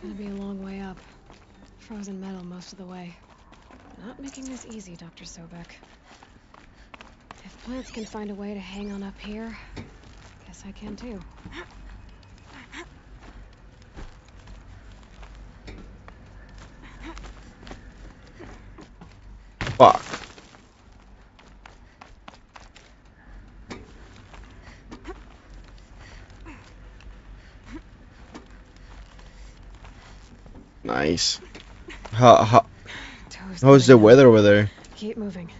Gonna be a long way up. Frozen metal most of the way. Not making this easy, Dr. Sobek. If plants can find a way to hang on up here, guess I can too. Fuck. Nice. How's the weather over there? Keep moving.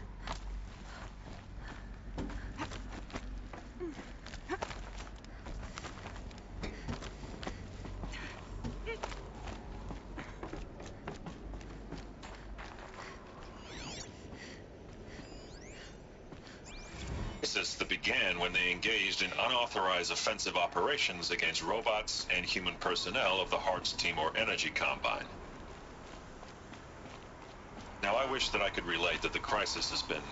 That began when they engaged in unauthorized offensive operations against robots and human personnel of the Hearts Timor Energy Combine. Now, I wish that I could relate that the crisis has been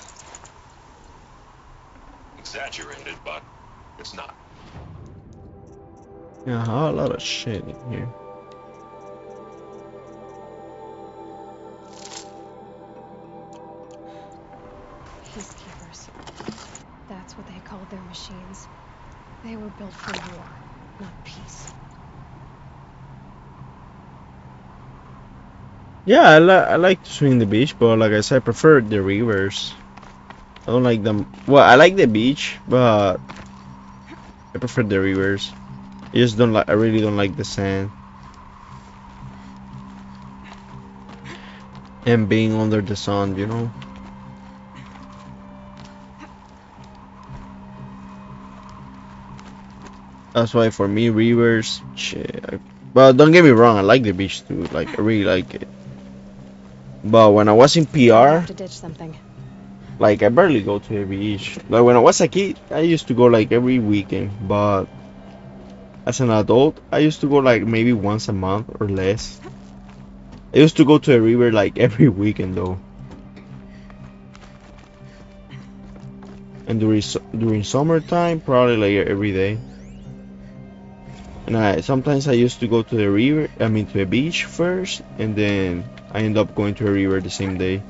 exaggerated, but it's not. Yeah, a lot of shit in here. Peacekeepers. That's what they called their machines. They were built for war, not peace. Yeah, I like to swim the beach, but like I said, I prefer the rivers. I don't like them. Well, I like the beach, but I prefer the rivers. I just don't like. I really don't like the sand and being under the sun. You know. That's why for me, rivers. Shit. But don't get me wrong, I like the beach too. Like I really like it. But when I was in PR, To ditch something. like I barely go to the beach. Like when I was a kid, I used to go like every weekend. But as an adult, I used to go like maybe once a month or less. I used to go to a river like every weekend though. And during summertime, probably like every day. And sometimes I used to go to the river, I mean to the beach first, and then I end up going to a river the same day.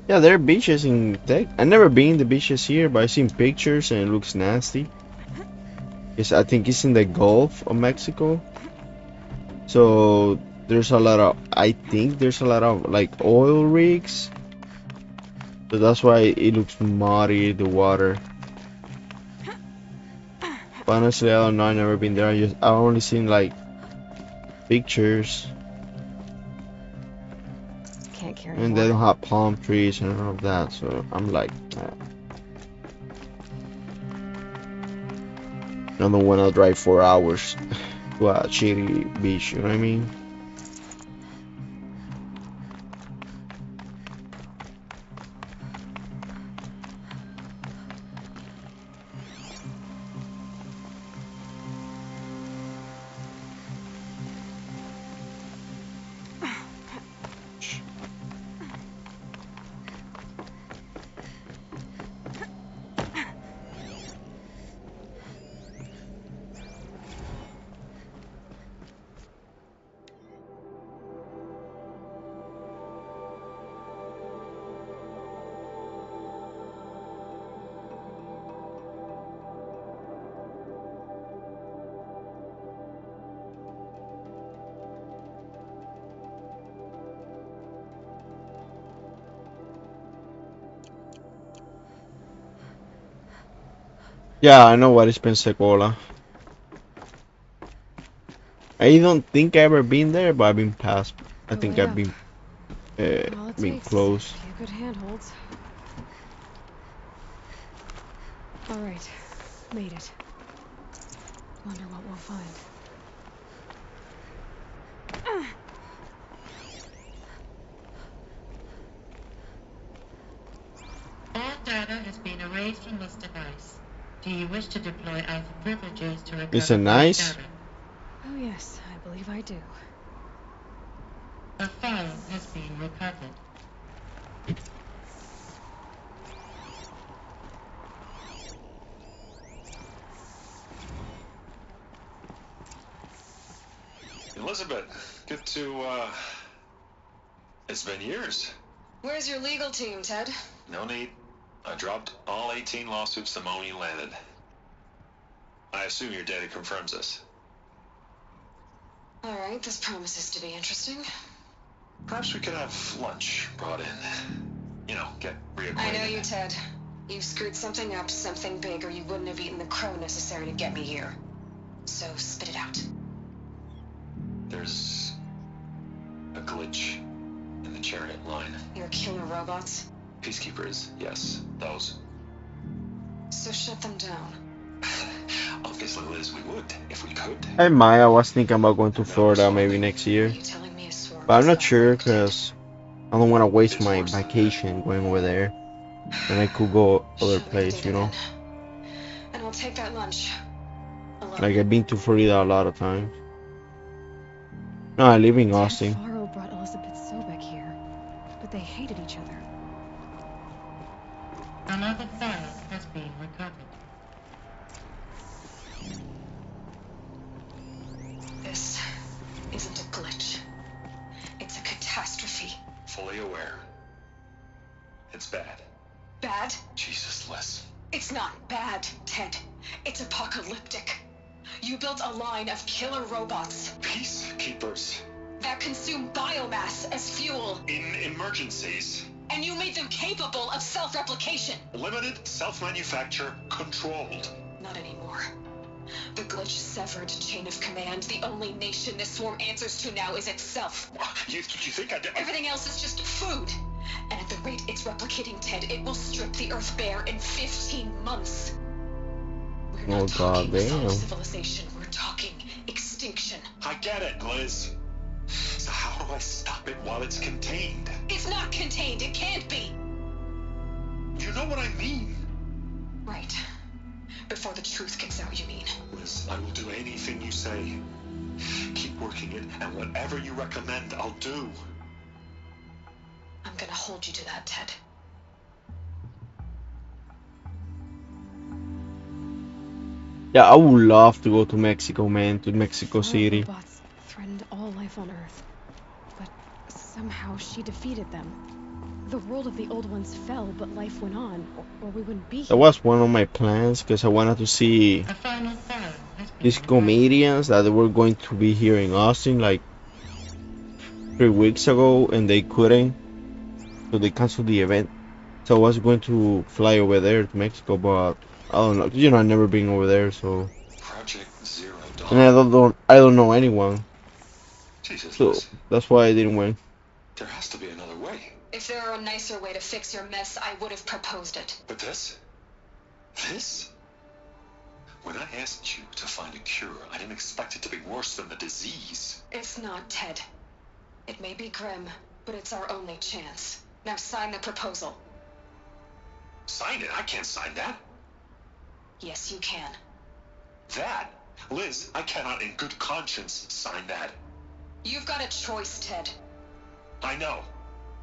Yeah, there are beaches in Tech. I've never been the beaches here, but I've seen pictures and it looks nasty. I think it's in the Gulf of Mexico. So there's a lot of, I think there's a lot of like oil rigs. So that's why it looks muddy, the water. But honestly, I don't know. I've never been there. I've only seen like pictures. Can't carry And they don't have palm trees and all of that. So I'm like, I don't want to drive 4 hours to a shitty beach. You know what I mean? Yeah, I know what is Pensacola. I don't think I ever been there, but I've been past. I The think way I've up. All it been takes is a close. few good handholds. All right, made it. Wonder what we'll find. All data has been erased from this device. Do you wish to deploy Alpha privileges to Is recover it past nice? data? Oh yes, I believe I do. A file has been recovered. Elizabeth, good to, it's been years. Where's your legal team, Ted? No need. I dropped all 18 lawsuits the moment you landed. I assume your data confirms this. All right, this promises to be interesting. Perhaps we could have lunch brought in. You know, get reacquainted. I know you, Ted. You've screwed something up, something big, or you wouldn't have eaten the crow necessary to get me here. So spit it out. There's a glitch in the chariot line. Your killer robots? Peacekeepers, yes, those. So shut them down. Obviously, Liz, we would, if we could. I might. I was thinking about going to Florida maybe next year. But I'm not sure because I don't want to waste my vacation going over there. And I could go other place, you know. And I'll take that lunch. Like I've been to Florida a lot of times. No, I live in Austin. Ted Faro brought Elizabeth Sobek here, but they hated each other. Another file has been recovered. This isn't a glitch. It's a catastrophe. Fully aware. It's bad. Bad? Jesus, Liz. It's not bad, Ted. It's apocalyptic. You built a line of killer robots. Peacekeepers. That consume biomass as fuel. In emergencies. And you made them capable of self-replication. Limited, self-manufacture, controlled. Not anymore. The glitch severed chain of command. The only nation this swarm answers to now is itself. You think I did? Everything else is just food. And at the rate it's replicating, Ted, it will strip the Earth bare in 15 months. We're not talking civilization. We're talking extinction. I get it, Liz. So how do I stop it while it's contained? It's not contained. It can't be. You know what I mean? Right. Before the truth gets out, you mean? Liz, I will do anything you say. Keep working it, and whatever you recommend, I'll do. I'm gonna hold you to that, Ted. Yeah, I would love to go to Mexico, man, to Mexico City. Robots threatened all life on Earth, but somehow she defeated them. The world of the old ones fell, but life went on, or we wouldn't be here. That was one of my plans because I wanted to see these comedians that were going to be here in Austin like 3 weeks ago, and they couldn't, so they canceled the event. So I was going to fly over there to Mexico, but I don't know. You know, I've never been over there, so. Project Zero Dawn. And I don't know anyone. Jesus, So Liz. that's why I didn't win. There has to be another way. If there were a nicer way to fix your mess, I would have proposed it. But this? This? When I asked you to find a cure, I didn't expect it to be worse than the disease. It's not, Ted. It may be grim, but it's our only chance. Now sign the proposal. Sign it? I can't sign that. Yes, you can. That? Liz, I cannot in good conscience sign that. You've got a choice, Ted. I know.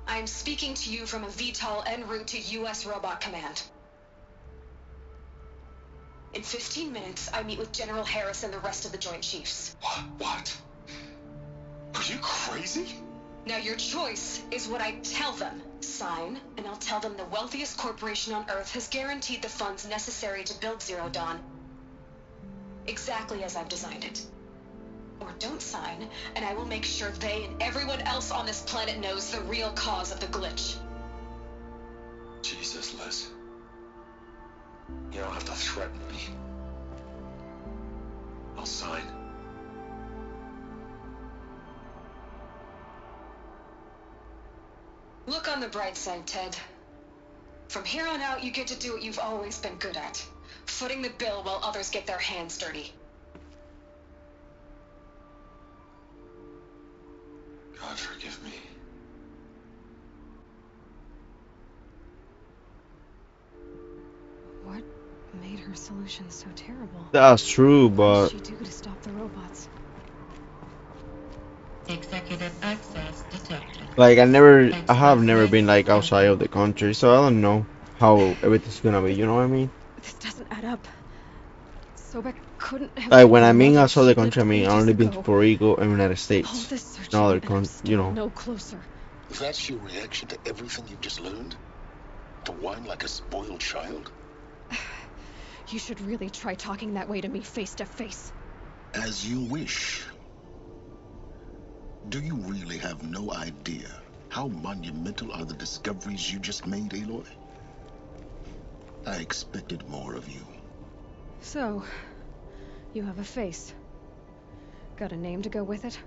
I am speaking to you from a VTOL en route to U.S. Robot Command. In 15 minutes, I meet with General Harris and the rest of the Joint Chiefs. What? Are you crazy? Now your choice is what I tell them. Sign, and I'll tell them the wealthiest corporation on Earth has guaranteed the funds necessary to build Zero Dawn. Exactly as I've designed it. Or don't sign, and I will make sure they and everyone else on this planet knows the real cause of the glitch. Jesus, Liz. You don't have to threaten me. I'll sign. Look on the bright side, Ted. From here on out, you get to do what you've always been good at. Footing the bill while others get their hands dirty. God forgive me. What made her solution so terrible? That's true, What but did she do to stop the robots? Executive access detected. like I have never been like outside of the country, so I don't know how everything's gonna be. You know what I mean? This doesn't add up. Sobek couldn't have Like killed when her I mean mother. outside the She country, I lived mean I ages only been to ago. Puerto Rico and United All States, this searching, no other and I'm still no closer. That's your reaction to everything you've just learned? To whine like a spoiled child? You should really try talking that way to me face to face. As you wish. Do you really have no idea how monumental are the discoveries you just made, Aloy? I expected more of you. So, you have a face. Got a name to go with it?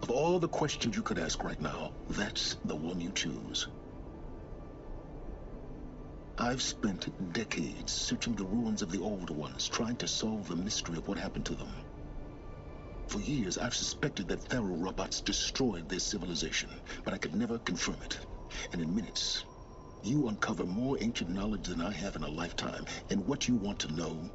Of all the questions you could ask right now, that's the one you choose. I've spent decades searching the ruins of the old ones, trying to solve the mystery of what happened to them. For years, I've suspected that Thero robots destroyed their civilization, but I could never confirm it. And in minutes, you uncover more ancient knowledge than I have in a lifetime. And what you want to know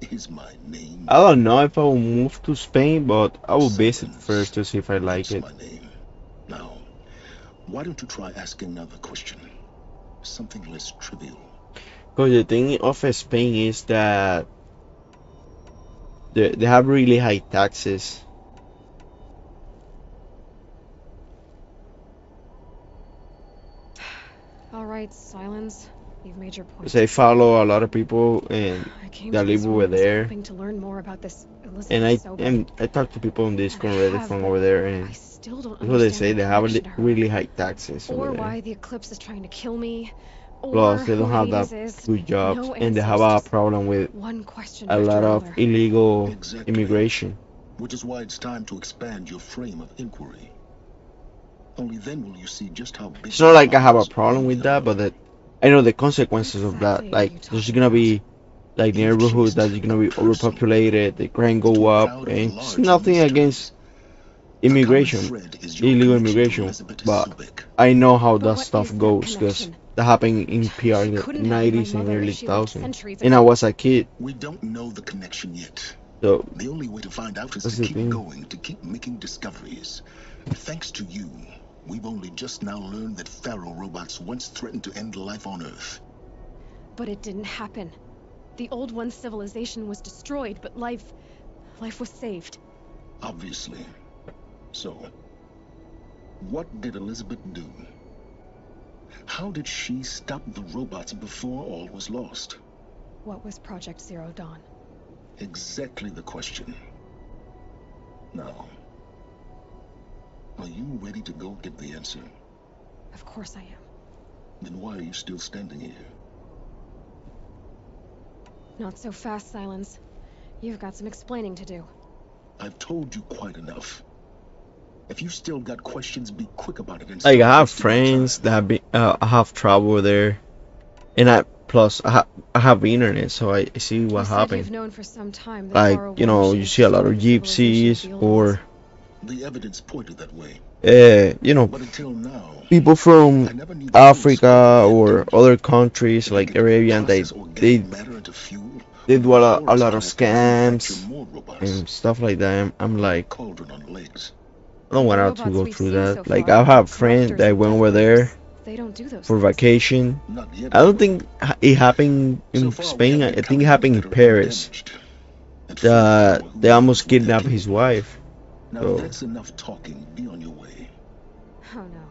is my name. I don't know if I will move to Spain, but I will visit first to see if I like it. My name. Now, why don't you try asking another question? Something less trivial. Because the thing of Spain is that they have really high taxes. All right, Silence. You've made your point. Because I follow a lot of people and that live over there. Hoping to learn more about this Elizabeth And Sobek. I talk to people on Discord Reddit from over there, and still don't that's what they say. understand They the have connection to her. really high taxes over Or there. why the Eclipse is trying to kill me. Plus, they Or don't who have Hades that is. good jobs, No and they have answers, a problem with one question a after lot of another. illegal Exactly. immigration. Which is why it's time to expand your frame of inquiry. Only then will you see just how big. It's not like I have a problem with that, but that I know the consequences of that. Like, there's gonna be like neighborhoods that's gonna be overpopulated, the crime go up, and it's nothing against immigration, illegal immigration, but I know how that stuff goes because that happened in PR in the 90s and early 2000s, and I was a kid. We don't know the connection yet. So the only way to find out is that's to the keep thing. going, to keep making discoveries. Thanks to you, we've only just now learned that Pharaoh robots once threatened to end life on Earth. But it didn't happen. The old one's civilization was destroyed, but life was saved. Obviously. So, what did Elizabeth do? How did she stop the robots before all was lost? What was Project Zero Dawn? Exactly the question. Now, are you ready to go get the answer? Of course I am. Then why are you still standing here? Not so fast, Silence. You've got some explaining to do. I've told you quite enough. If you still got questions, be quick about it. And Like, I have friends that have been, I have traveled there, and plus I have internet, so I see what happened. You've known for some time that Like, you know, you see a lot of gypsies or the evidence pointed that way. You know, But until now, people from Africa or other countries like Arabian, they do a lot of scams and stuff like that. I'm like, I don't want to go through that. Like, I have friends that went over there for vacation. I don't think it happened in Spain. I think it happened in Paris. They almost kidnapped his wife. Now that's enough talking. Be on your way. Oh no.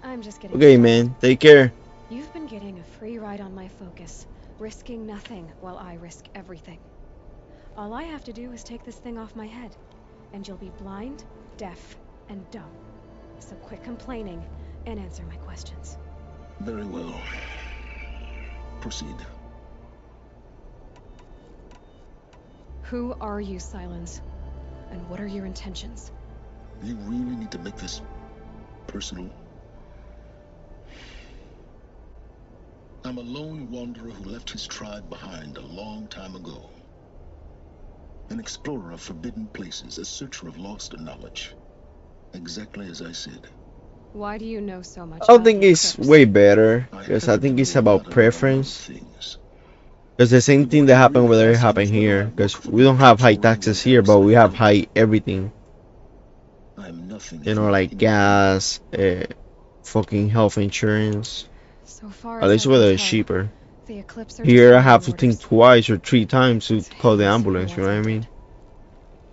I'm just getting Okay, man. Take care. You've been getting a free ride on my focus, risking nothing while I risk everything. All I have to do is take this thing off my head, and you'll be blind, deaf, and dumb. So quit complaining and answer my questions. Very well. Proceed. Who are you, Silence? And what are your intentions? You really need to make this personal? I'm a lone wanderer who left his tribe behind a long time ago. An explorer of forbidden places, a searcher of lost knowledge. Exactly as I said. Why do you know so much I don't about think the it's Eclipse? way better because I think it's about preference. Because the same thing that happened over there happened here. Because we don't have high taxes here, but we have high everything. You know, like gas, fucking health insurance. So far At as least I where can they're tell, cheaper. the Eclipse are Here I just have to following think orders. twice or 3 times to call the Hades who ambulance. You know what I wasn't mean? dead.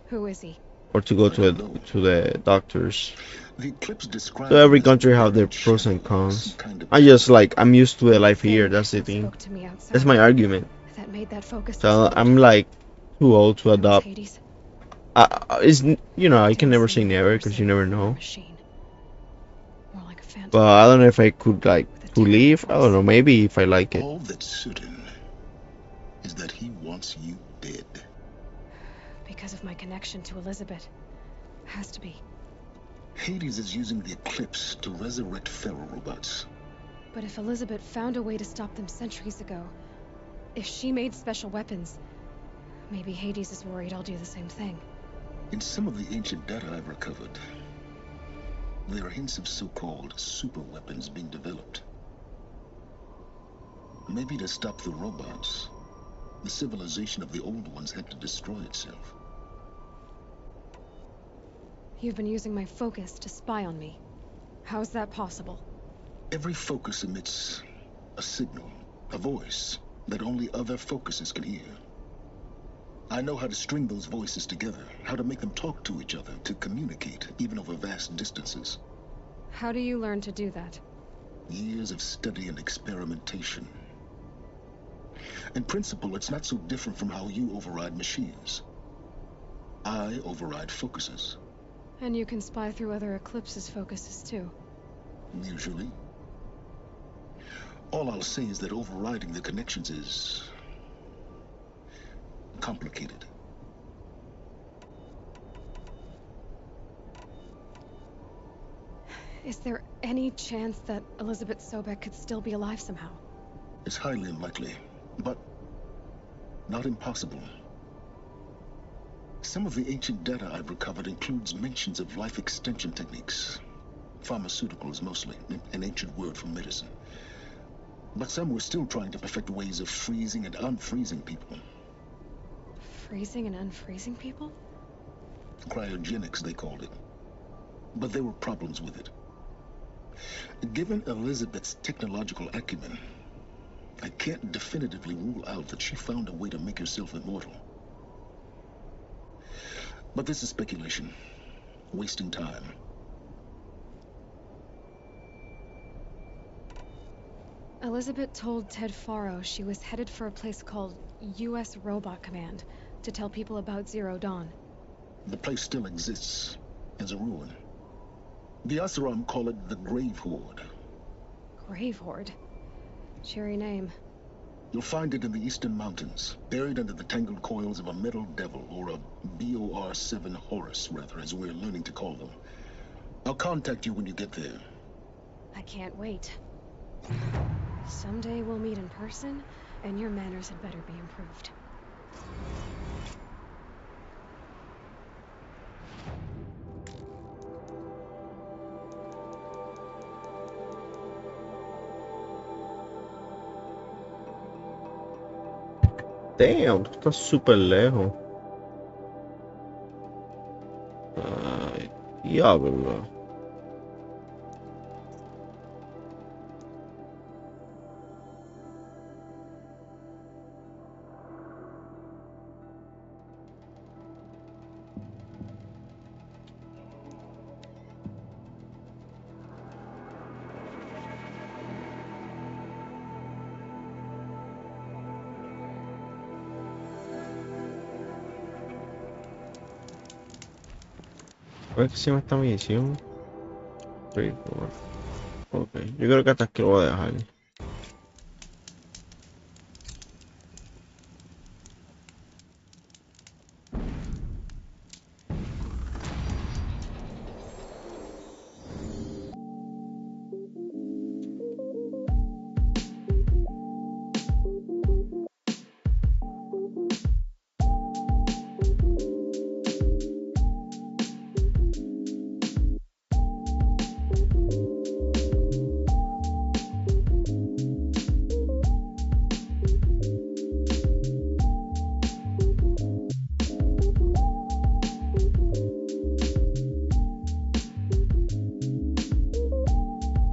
Who is he? Or to go to the doctors. The Eclipse So described every him as a country have their buried pros and shadow, cons. some kind of I just like I'm used to the life here. Thing That's the that thing. spoke to me outside. That's my argument. That made that focus So explode. I'm like too old to That was adopt. Hades. It's you know I can Didn't never seem say like a never because person you never or a know. machine. More like a phantom. But I don't know if I could like to leave. I don't know. Maybe if I like it. All that's certain is that he wants you dead. Because of my connection to Elizabeth. Has to be. Hades is using the Eclipse to resurrect feral robots. But if Elizabeth found a way to stop them centuries ago, if she made special weapons, maybe Hades is worried I'll do the same thing. In some of the ancient data I've recovered, there are hints of so-called super weapons being developed. Maybe to stop the robots, the civilization of the old ones had to destroy itself. You've been using my focus to spy on me. How's that possible? Every focus emits a signal, a voice that only other focuses can hear. I know how to string those voices together, how to make them talk to each other, to communicate, even over vast distances. How do you learn to do that? Years of study and experimentation. In principle, it's not so different from how you override machines. I override focuses. And you can spy through other Eclipse's focuses too. Usually. All I'll say is that overriding the connections is complicated. Is there any chance that Elizabeth Sobek could still be alive somehow? It's highly unlikely, but not impossible. Some of the ancient data I've recovered includes mentions of life extension techniques. Pharmaceuticals mostly, an ancient word for medicine. But some were still trying to perfect ways of freezing and unfreezing people. Freezing and unfreezing people? Cryogenics, they called it. But there were problems with it. Given Elizabeth's technological acumen, I can't definitively rule out that she found a way to make herself immortal. But this is speculation, wasting time. Elizabeth told Ted Faro she was headed for a place called U.S. Robot Command to tell people about Zero Dawn. The place still exists, as a ruin. The Asuram call it the Grave Horde. Grave Horde? Cheery name. You'll find it in the eastern mountains, buried under the tangled coils of a metal devil, or a BOR-7 Horus, rather, as we're learning to call them. I'll contact you when you get there. I can't wait. Someday we'll meet in person, and your manners had better be improved. Damn, tú estás súper lejos. Ay, diablo. ¿Cuál es que se llama esta misión? Ok, yo creo que hasta aquí lo voy a dejar.